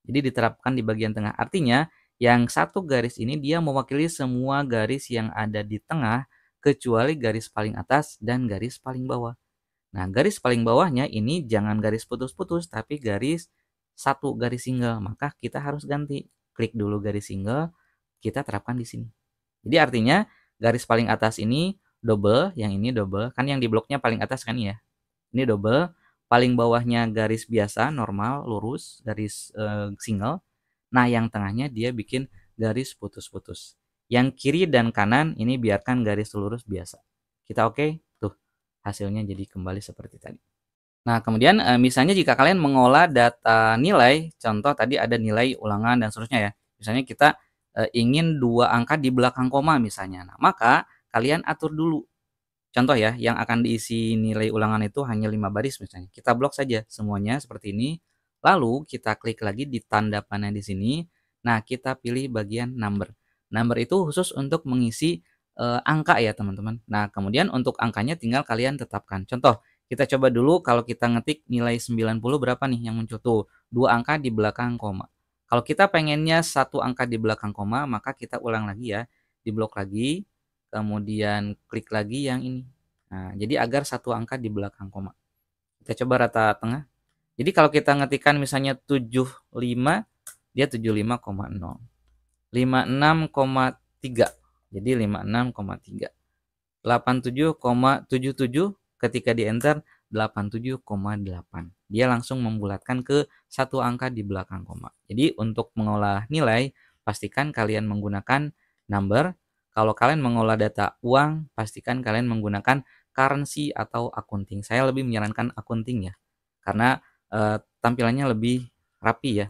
Jadi diterapkan di bagian tengah. Artinya, yang satu garis ini dia mewakili semua garis yang ada di tengah kecuali garis paling atas dan garis paling bawah. Nah, garis paling bawahnya ini jangan garis putus-putus tapi garis satu garis single. Maka kita harus ganti. Klik dulu garis single, kita terapkan di sini. Jadi artinya garis paling atas ini double, yang ini double. Kan yang di bloknya paling atas kan ya. Ini double, paling bawahnya garis biasa, normal, lurus, garis single. Nah, yang tengahnya dia bikin garis putus-putus. Yang kiri dan kanan ini biarkan garis lurus biasa. Kita oke? Tuh, hasilnya jadi kembali seperti tadi. Nah, kemudian misalnya jika kalian mengolah data nilai, contoh tadi ada nilai ulangan dan seterusnya ya. Misalnya kita ingin 2 angka di belakang koma misalnya. Nah, maka kalian atur dulu. Contoh ya, yang akan diisi nilai ulangan itu hanya 5 baris misalnya. Kita blok saja semuanya seperti ini. Lalu kita klik lagi di tanda panah di sini. Nah, kita pilih bagian number. Number itu khusus untuk mengisi angka ya, teman-teman. Nah, kemudian untuk angkanya tinggal kalian tetapkan. Contoh, kita coba dulu kalau kita ngetik nilai 90 berapa nih yang muncul tuh? 2 angka di belakang koma. Kalau kita pengennya 1 angka di belakang koma, maka kita ulang lagi ya. Diblok lagi, kemudian klik lagi yang ini. Nah, jadi agar 1 angka di belakang koma. Kita coba rata tengah. Jadi kalau kita ngetikkan misalnya 75, dia 75,0. 56,3. Jadi 56,3. 87,77 ketika di enter 87,8. Dia langsung membulatkan ke 1 angka di belakang koma. Jadi untuk mengolah nilai, pastikan kalian menggunakan number. Kalau kalian mengolah data uang, pastikan kalian menggunakan currency atau accounting. Saya lebih menyarankan accounting ya, karena tampilannya lebih rapi ya.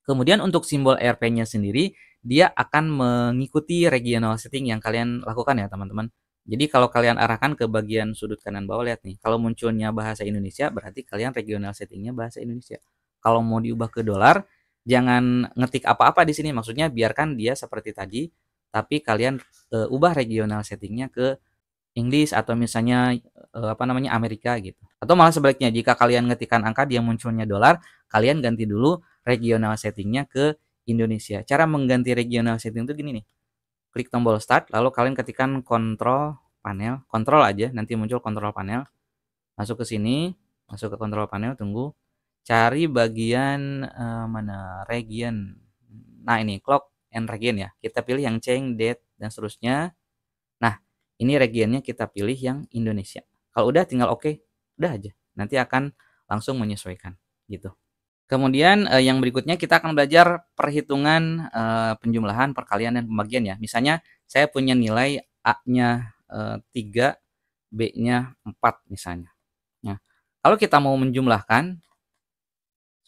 Kemudian untuk simbol ERP-nya sendiri, dia akan mengikuti regional setting yang kalian lakukan ya teman-teman. Jadi kalau kalian arahkan ke bagian sudut kanan bawah, lihat nih, kalau munculnya bahasa Indonesia berarti kalian regional settingnya bahasa Indonesia. Kalau mau diubah ke dolar, jangan ngetik apa-apa di sini, maksudnya biarkan dia seperti tadi, tapi kalian ubah regional settingnya ke English atau misalnya Amerika gitu. Atau malah sebaliknya, jika kalian ngetikkan angka dia munculnya dolar, kalian ganti dulu regional settingnya ke Indonesia. Cara mengganti regional setting itu gini nih. Klik tombol start, lalu kalian ketikkan kontrol panel, kontrol aja, nanti muncul kontrol panel. Masuk ke sini, masuk ke kontrol panel, tunggu. Cari bagian mana? Region. Nah, ini clock and region ya. Kita pilih yang change date dan seterusnya. Nah, ini regionnya kita pilih yang Indonesia. Kalau udah tinggal oke, udah aja. Nanti akan langsung menyesuaikan gitu. Kemudian yang berikutnya kita akan belajar perhitungan penjumlahan, perkalian, dan pembagian ya. Misalnya saya punya nilai A-nya 3, B-nya 4 misalnya. Nah, kalau kita mau menjumlahkan,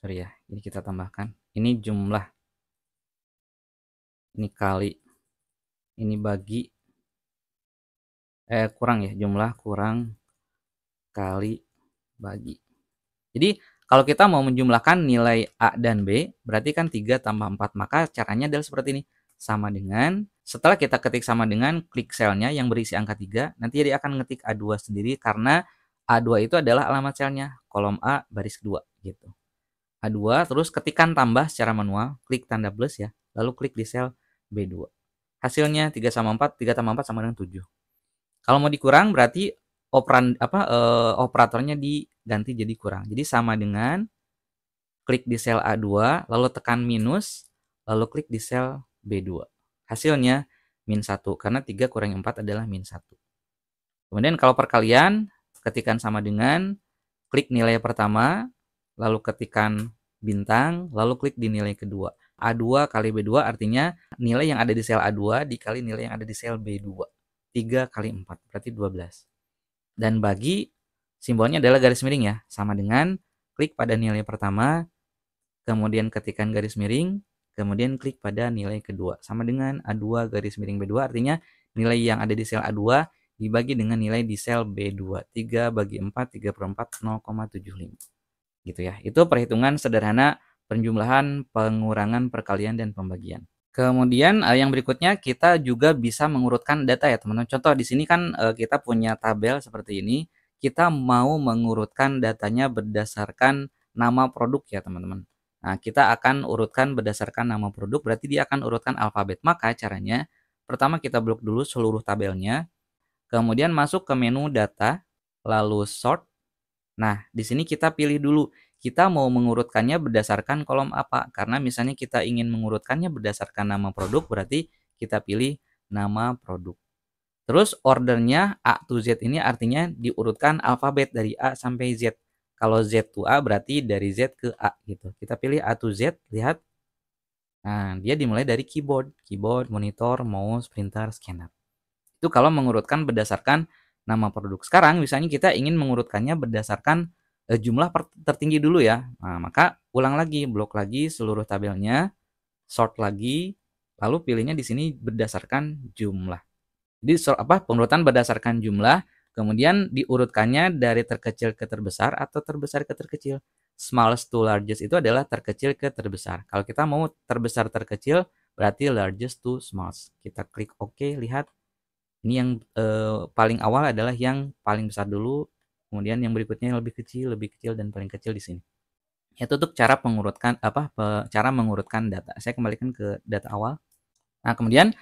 sorry ya, ini kita tambahkan. Ini jumlah, ini kali, ini bagi, kurang ya, jumlah kurang kali bagi. Jadi kalau kita mau menjumlahkan nilai A dan B, berarti kan 3 tambah 4. Maka caranya adalah seperti ini. Sama dengan, setelah kita ketik sama dengan, klik selnya yang berisi angka 3, nanti dia akan ngetik A2 sendiri karena A2 itu adalah alamat selnya, kolom A baris 2 gitu. A2, terus ketikkan tambah secara manual, klik tanda plus ya, lalu klik di sel B2. Hasilnya 3 sama 4, 3 tambah 4 sama dengan 7. Kalau mau dikurang berarti operatornya diganti jadi kurang. Jadi sama dengan klik di sel A2, lalu tekan minus, lalu klik di sel B2. Hasilnya min 1, karena 3 kurang 4 adalah min 1. Kemudian kalau perkalian, ketikkan sama dengan, klik nilai pertama, lalu ketikkan bintang, lalu klik di nilai kedua. A2 kali B2 artinya nilai yang ada di sel A2 dikali nilai yang ada di sel B2. 3 kali 4, berarti 12. Dan bagi simbolnya adalah garis miring ya, sama dengan klik pada nilai pertama, kemudian ketikkan garis miring, kemudian klik pada nilai kedua, sama dengan A2 garis miring B2, artinya nilai yang ada di sel A2 dibagi dengan nilai di sel B2. 3 bagi 4, 3 per 4, 0,75 gitu ya. Itu perhitungan sederhana penjumlahan, pengurangan, perkalian, dan pembagian. Kemudian yang berikutnya kita juga bisa mengurutkan data ya teman-teman. Contoh di sini kan kita punya tabel seperti ini. Kita mau mengurutkan datanya berdasarkan nama produk ya teman-teman. Nah, kita akan urutkan berdasarkan nama produk, berarti dia akan urutkan alfabet. Maka caranya, pertama kita blok dulu seluruh tabelnya. Kemudian masuk ke menu data, lalu sort. Nah, di sini kita pilih dulu. Kita mau mengurutkannya berdasarkan kolom apa? Karena misalnya kita ingin mengurutkannya berdasarkan nama produk, berarti kita pilih nama produk. Terus ordernya A to Z ini artinya diurutkan alfabet dari A sampai Z. Kalau Z to A berarti dari Z ke A gitu. Kita pilih A to Z, lihat. Nah, dia dimulai dari keyboard, monitor, mouse, printer, scanner. Itu kalau mengurutkan berdasarkan nama produk. Sekarang misalnya kita ingin mengurutkannya berdasarkan jumlah tertinggi dulu ya. Nah, maka ulang lagi, blok lagi seluruh tabelnya, sort lagi, lalu pilihnya di sini berdasarkan jumlah. Jadi pengurutan berdasarkan jumlah, kemudian diurutkannya dari terkecil ke terbesar atau terbesar ke terkecil. Smallest to largest itu adalah terkecil ke terbesar. Kalau kita mau terbesar terkecil, berarti largest to smallest. Kita klik OK, lihat. Ini yang paling awal adalah yang paling besar dulu, kemudian yang berikutnya yang lebih kecil dan paling kecil di sini. Itu untuk cara mengurutkan data. Saya kembalikan ke data awal. Nah, kemudian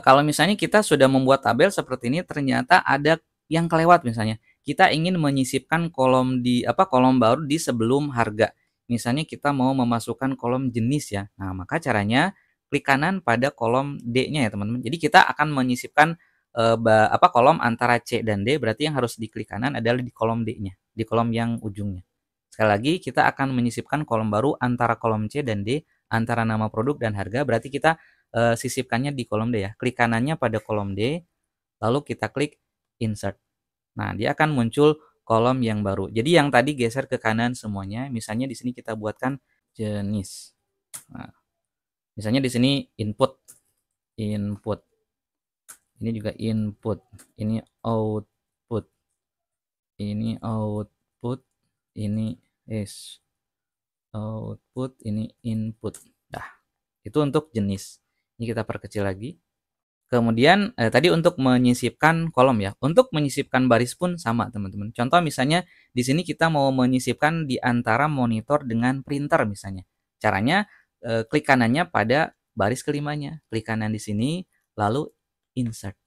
kalau misalnya kita sudah membuat tabel seperti ini, ternyata ada yang kelewat misalnya. Kita ingin menyisipkan kolom baru di sebelum harga. Misalnya kita mau memasukkan kolom jenis ya. Nah, maka caranya klik kanan pada kolom D-nya ya, teman-teman. Jadi kita akan menyisipkan kolom antara C dan D, berarti yang harus diklik kanan adalah di kolom D-nya, di kolom yang ujungnya. Sekali lagi, kita akan menyisipkan kolom baru antara kolom C dan D, antara nama produk dan harga, berarti kita sisipkannya di kolom D ya. Klik kanannya pada kolom D, lalu kita klik insert. Nah, dia akan muncul kolom yang baru. Jadi yang tadi geser ke kanan semuanya. Misalnya di sini kita buatkan jenis. Nah, misalnya di sini input. Ini juga input. Ini output. Ini output. Ini output. Ini input. Nah, itu untuk jenis. Ini kita perkecil lagi. Kemudian tadi untuk menyisipkan kolom ya. Untuk menyisipkan baris pun sama, teman-teman. Contoh misalnya di sini kita mau menyisipkan di antara monitor dengan printer misalnya. Caranya klik kanannya pada baris kelimanya. Klik kanan di sini lalu insert.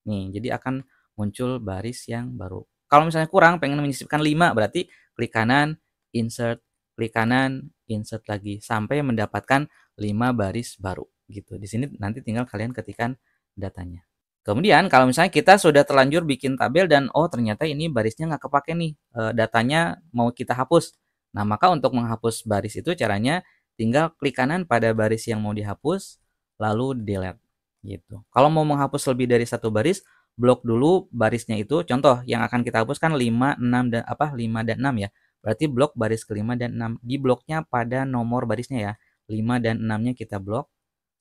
Nih, jadi akan muncul baris yang baru. Kalau misalnya kurang pengen menyisipkan 5 berarti klik kanan, insert, klik kanan, insert lagi sampai mendapatkan 5 baris baru gitu. Di sini nanti tinggal kalian ketikkan datanya. Kemudian kalau misalnya kita sudah terlanjur bikin tabel dan ternyata ini barisnya nggak kepake nih, datanya mau kita hapus. Nah, maka untuk menghapus baris itu caranya tinggal klik kanan pada baris yang mau dihapus, lalu delete gitu. Kalau mau menghapus lebih dari satu baris, blok dulu barisnya itu. Contoh yang akan kita hapus kan 5, 6 dan 5 dan 6 ya. Berarti blok baris ke-5 dan 6. Di bloknya pada nomor barisnya ya. 5 dan 6-nya kita blok.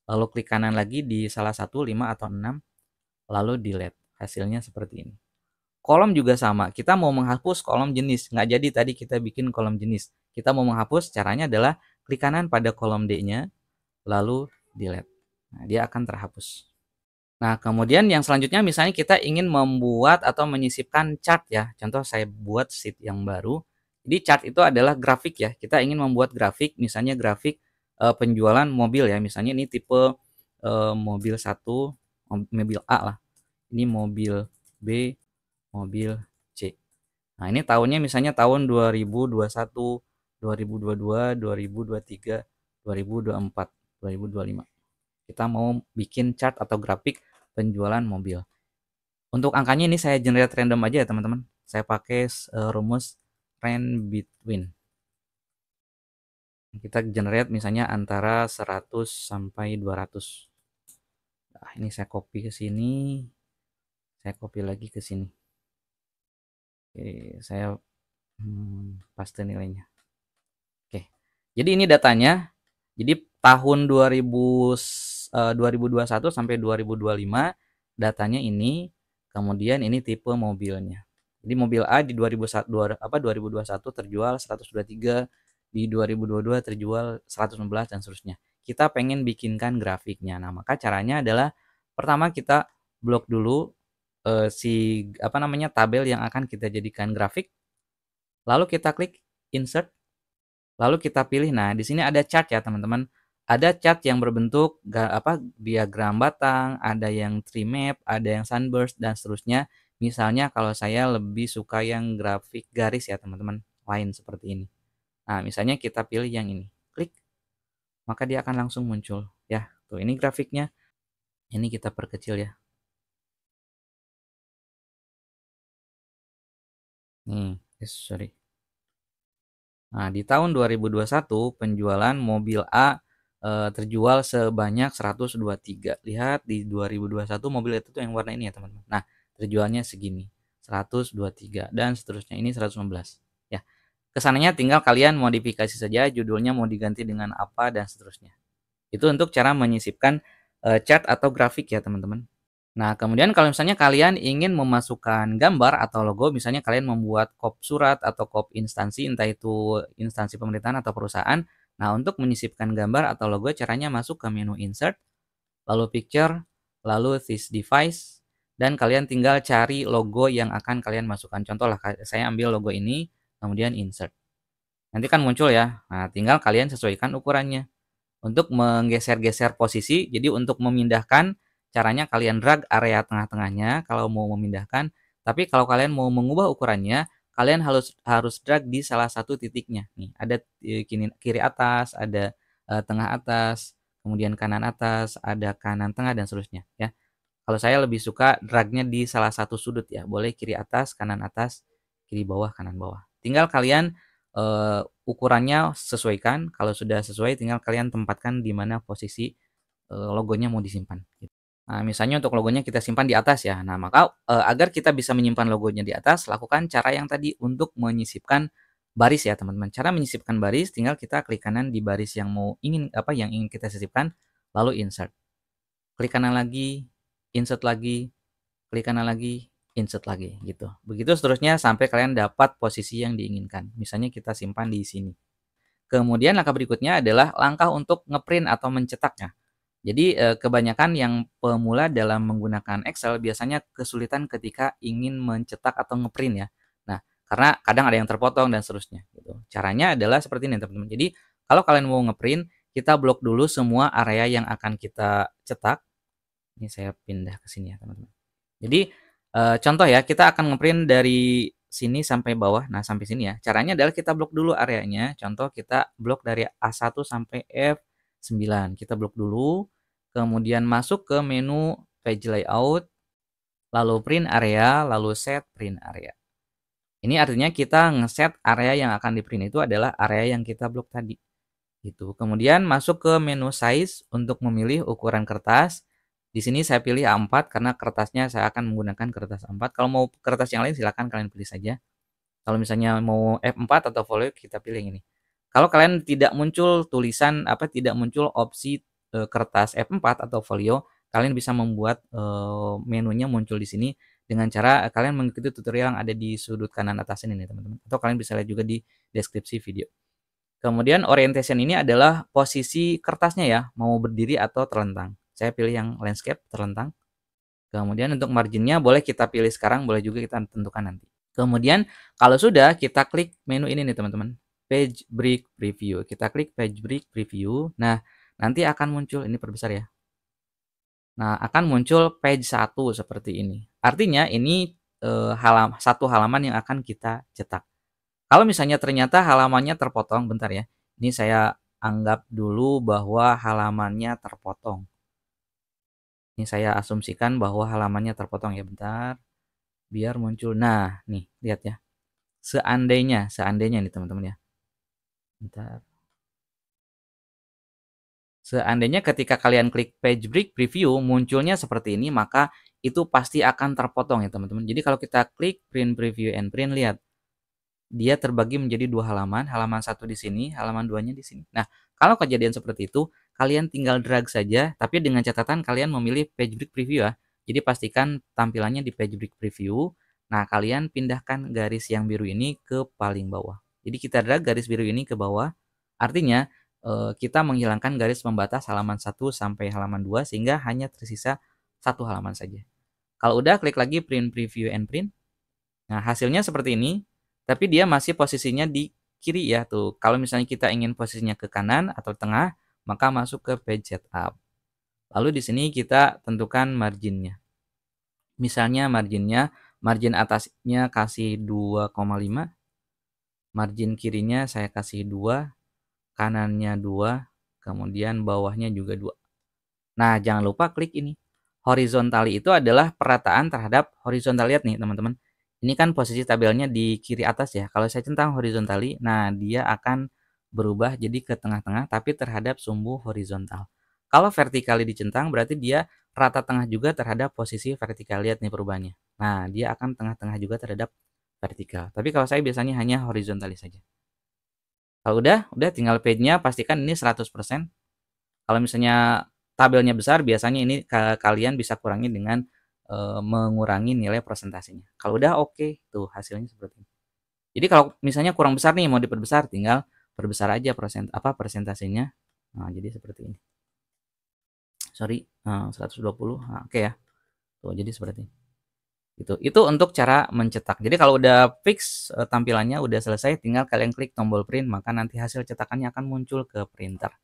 Lalu klik kanan lagi di salah satu 5 atau 6, lalu delete. Hasilnya seperti ini. Kolom juga sama, kita mau menghapus kolom jenis, nggak jadi tadi kita bikin kolom jenis. Kita mau menghapus, caranya adalah klik kanan pada kolom D-nya, lalu delete. Nah, dia akan terhapus. Nah, kemudian yang selanjutnya misalnya kita ingin membuat atau menyisipkan chart ya. Contoh saya buat sheet yang baru. Jadi chart itu adalah grafik ya. Kita ingin membuat grafik, misalnya grafik penjualan mobil ya. Misalnya ini tipe mobil 1, mobil A lah. Ini mobil B, mobil C. Nah, ini tahunnya misalnya tahun 2021, 2022, 2023, 2024, 2025. Kita mau bikin chart atau grafik penjualan mobil. Untuk angkanya ini saya generate random aja ya, teman-teman. Saya pakai rumus range between. Kita generate misalnya antara 100 sampai 200. Nah, ini saya copy ke sini. Saya copy lagi ke sini. Oke, saya paste nilainya. Oke. Jadi ini datanya. Jadi tahun 2021 sampai 2025 datanya ini, kemudian ini tipe mobilnya. Jadi mobil A di 2021 terjual 123, di 2022 terjual 115 dan seterusnya. Kita pengen bikinkan grafiknya. Nah, maka caranya adalah pertama kita blok dulu tabel yang akan kita jadikan grafik. Lalu kita klik insert. Lalu kita pilih, nah di sini ada chart ya teman-teman. Ada chart yang berbentuk diagram batang, ada yang tree map, ada yang sunburst dan seterusnya. Misalnya kalau saya lebih suka yang grafik garis ya teman-teman, lain seperti ini. Nah misalnya kita pilih yang ini, klik, maka dia akan langsung muncul ya. Tuh ini grafiknya, ini kita perkecil ya. Nih, sorry. Nah, di tahun 2021 penjualan mobil A terjual sebanyak 123. Lihat di 2021 mobil itu tuh yang warna ini ya, teman-teman. Nah, terjualnya segini, 123 dan seterusnya ini 115. Ya. Kesananya tinggal kalian modifikasi saja, judulnya mau diganti dengan apa dan seterusnya. Itu untuk cara menyisipkan chart atau grafik ya, teman-teman. Nah, kemudian kalau misalnya kalian ingin memasukkan gambar atau logo, misalnya kalian membuat kop surat atau kop instansi, entah itu instansi pemerintahan atau perusahaan. Nah, untuk menyisipkan gambar atau logo, caranya masuk ke menu Insert, lalu Picture, lalu This Device, dan kalian tinggal cari logo yang akan kalian masukkan. Contoh lah, saya ambil logo ini, kemudian Insert. Nanti kan muncul ya. Nah, tinggal kalian sesuaikan ukurannya. Untuk menggeser-geser posisi, jadi untuk memindahkan, caranya kalian drag area tengah-tengahnya kalau mau memindahkan. Tapi kalau kalian mau mengubah ukurannya, kalian harus drag di salah satu titiknya. Nih, ada kiri atas, ada tengah atas, kemudian kanan atas, ada kanan tengah dan seterusnya ya. Kalau saya lebih suka dragnya di salah satu sudut ya. Boleh kiri atas, kiri bawah, kanan bawah. Tinggal kalian ukurannya sesuaikan. Kalau sudah sesuai, tinggal kalian tempatkan di mana posisi logonya mau disimpan. Nah, misalnya untuk logonya kita simpan di atas ya. Nah, maka agar kita bisa menyimpan logonya di atas, lakukan cara yang tadi untuk menyisipkan baris ya, teman-teman. Cara menyisipkan baris, tinggal kita klik kanan di baris yang ingin kita sisipkan, lalu insert. Klik kanan lagi, insert lagi, klik kanan lagi, insert lagi gitu. Begitu seterusnya sampai kalian dapat posisi yang diinginkan. Misalnya kita simpan di sini. Kemudian langkah berikutnya adalah langkah untuk ngeprint atau mencetaknya. Jadi kebanyakan yang pemula dalam menggunakan Excel biasanya kesulitan ketika ingin mencetak atau ngeprint ya. Nah, karena kadang ada yang terpotong dan seterusnya gitu. Caranya adalah seperti ini teman-teman. Jadi kalau kalian mau ngeprint, kita blok dulu semua area yang akan kita cetak. Ini saya pindah ke sini ya teman-teman. Jadi contoh ya, kita akan ngeprint dari sini sampai bawah. Nah, sampai sini ya. Caranya adalah kita blok dulu areanya. Contoh kita blok dari A1 sampai F9. Kita blok dulu. Kemudian masuk ke menu page layout, lalu print area, lalu set print area. Ini artinya kita ngeset area yang akan di print itu adalah area yang kita blok tadi. Gitu. Kemudian masuk ke menu size untuk memilih ukuran kertas. Di sini saya pilih A4 karena kertasnya saya akan menggunakan kertas A4. Kalau mau kertas yang lain silakan kalian pilih saja. Kalau misalnya mau F4 atau folio kita pilih yang ini. Kalau kalian tidak muncul tidak muncul opsi kertas F4 atau folio, kalian bisa membuat menunya muncul di sini dengan cara kalian mengikuti tutorial yang ada di sudut kanan atas ini nih teman-teman. Atau kalian bisa lihat juga di deskripsi video. Kemudian orientation ini adalah posisi kertasnya ya, mau berdiri atau terlentang. Saya pilih yang landscape terlentang. Kemudian untuk marginnya boleh kita pilih sekarang, boleh juga kita tentukan nanti. Kemudian kalau sudah, kita klik menu ini nih teman-teman, page break preview. Kita klik page break preview. Nah, nanti akan muncul, ini perbesar ya. Nah, akan muncul page 1 seperti ini. Artinya ini satu halaman yang akan kita cetak. Kalau misalnya ternyata halamannya terpotong, bentar ya. Ini saya anggap dulu bahwa halamannya terpotong. Ini saya asumsikan bahwa halamannya terpotong ya, bentar. Biar muncul. Nah, nih, lihat ya. Seandainya nih teman-teman ya. Bentar. Seandainya ketika kalian klik page break preview munculnya seperti ini, maka itu pasti akan terpotong ya teman-teman. Jadi kalau kita klik print preview and print, lihat. Dia terbagi menjadi dua halaman, halaman satu di sini, halaman duanya di sini. Nah, kalau kejadian seperti itu, kalian tinggal drag saja, tapi dengan catatan kalian memilih page break preview ya. Jadi pastikan tampilannya di page break preview. Nah, kalian pindahkan garis yang biru ini ke paling bawah. Jadi kita drag garis biru ini ke bawah. Artinya kita menghilangkan garis pembatas halaman 1 sampai halaman 2 sehingga hanya tersisa satu halaman saja. Kalau udah, klik lagi print preview and print. Nah, hasilnya seperti ini. Tapi dia masih posisinya di kiri ya tuh. Kalau misalnya kita ingin posisinya ke kanan atau tengah, maka masuk ke page setup. Lalu di sini kita tentukan marginnya. Misalnya margin atasnya kasih 2,5. Margin kirinya saya kasih 2, kanannya 2, kemudian bawahnya juga 2. Nah, jangan lupa klik ini. Horizontally itu adalah perataan terhadap horizontal. Lihat nih teman-teman. Ini kan posisi tabelnya di kiri atas ya. Kalau saya centang horizontally, nah dia akan berubah jadi ke tengah-tengah tapi terhadap sumbu horizontal. Kalau vertikali dicentang berarti dia rata tengah juga terhadap posisi vertikal. Lihat nih perubahannya. Nah, dia akan tengah-tengah juga terhadap vertikal. Tapi kalau saya biasanya hanya horizontal saja. Kalau udah tinggal page-nya pastikan ini 100%. Kalau misalnya tabelnya besar, biasanya ini kalian bisa kurangi dengan mengurangi nilai presentasinya. Kalau udah oke, tuh hasilnya seperti ini. Jadi kalau misalnya kurang besar nih mau diperbesar, tinggal perbesar aja presentasinya. Nah, jadi seperti ini. Sorry, 120. Nah, oke ya. Tuh, jadi seperti ini. Itu untuk cara mencetak. Jadi kalau udah fix tampilannya udah selesai, tinggal kalian klik tombol print, maka nanti hasil cetakannya akan muncul ke printer.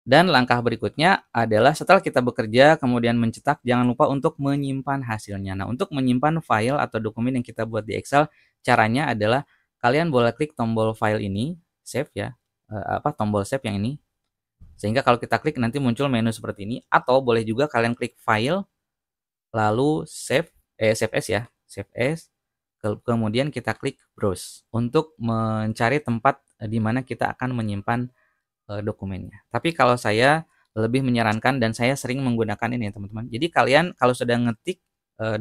Dan langkah berikutnya adalah setelah kita bekerja kemudian mencetak, jangan lupa untuk menyimpan hasilnya. Nah, untuk menyimpan file atau dokumen yang kita buat di Excel, caranya adalah kalian boleh klik tombol file ini, save ya, tombol save yang ini. Sehingga kalau kita klik nanti muncul menu seperti ini, atau boleh juga kalian klik file, lalu save as ya, save as, kemudian kita klik browse untuk mencari tempat di mana kita akan menyimpan dokumennya. Tapi kalau saya lebih menyarankan dan saya sering menggunakan ini ya teman-teman. Jadi kalian kalau sedang ngetik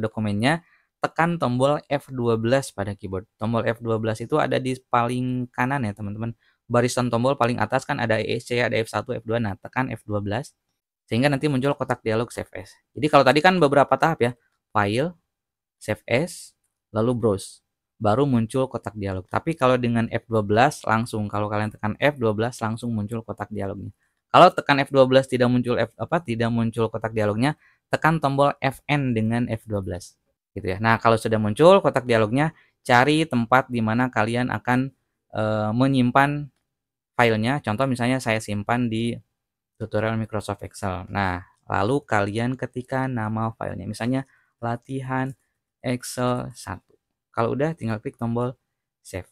dokumennya, tekan tombol F12 pada keyboard. Tombol F12 itu ada di paling kanan ya teman-teman. Barisan tombol paling atas kan ada ESC, ada F1, F2. Nah, tekan F12 sehingga nanti muncul kotak dialog save as. Jadi kalau tadi kan beberapa tahap ya. File, save as, lalu browse. Baru muncul kotak dialog. Tapi kalau dengan F12 langsung, kalau kalian tekan F12 langsung muncul kotak dialognya. Kalau tekan F12 tidak muncul tidak muncul kotak dialognya, tekan tombol Fn dengan F12. Gitu ya. Nah, kalau sudah muncul kotak dialognya, cari tempat di mana kalian akan menyimpan filenya. Contoh misalnya saya simpan di tutorial Microsoft Excel. Nah, lalu kalian ketikkan nama filenya. Misalnya latihan Excel 1. Kalau udah tinggal klik tombol save.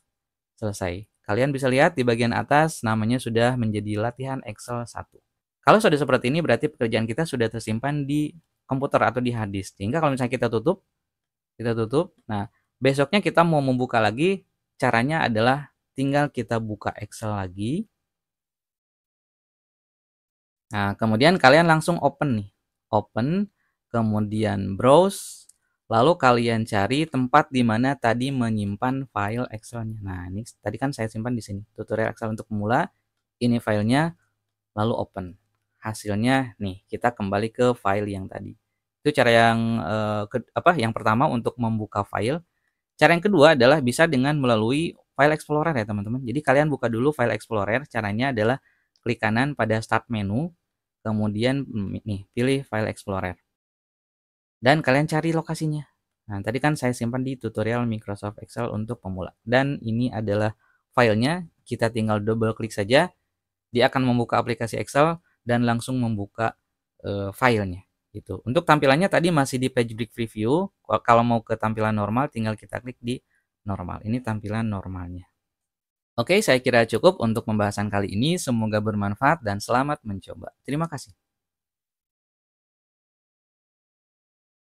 Selesai. Kalian bisa lihat di bagian atas namanya sudah menjadi latihan Excel 1. Kalau sudah seperti ini berarti pekerjaan kita sudah tersimpan di komputer atau di hard disk. Sehingga kalau misalnya kita tutup. Nah, besoknya kita mau membuka lagi, caranya adalah tinggal kita buka Excel lagi. Nah, kemudian kalian langsung open nih. Open, kemudian browse, lalu kalian cari tempat di mana tadi menyimpan file Excel-nya. Nah, ini tadi kan saya simpan di sini. Tutorial Excel untuk pemula. Ini filenya, lalu open. Hasilnya nih, kita kembali ke file yang tadi. Itu cara yang yang pertama untuk membuka file. Cara yang kedua adalah bisa dengan melalui file explorer ya, teman-teman. Jadi kalian buka dulu file explorer. Caranya adalah klik kanan pada start menu. Kemudian nih, pilih file explorer. Dan kalian cari lokasinya. Nah, tadi kan saya simpan di tutorial Microsoft Excel untuk pemula. Dan ini adalah filenya. Kita tinggal double klik saja. Dia akan membuka aplikasi Excel dan langsung membuka filenya. Gitu. Untuk tampilannya tadi masih di page break preview. Kalau mau ke tampilan normal, tinggal kita klik di normal. Ini tampilan normalnya. Oke, saya kira cukup untuk pembahasan kali ini. Semoga bermanfaat dan selamat mencoba. Terima kasih.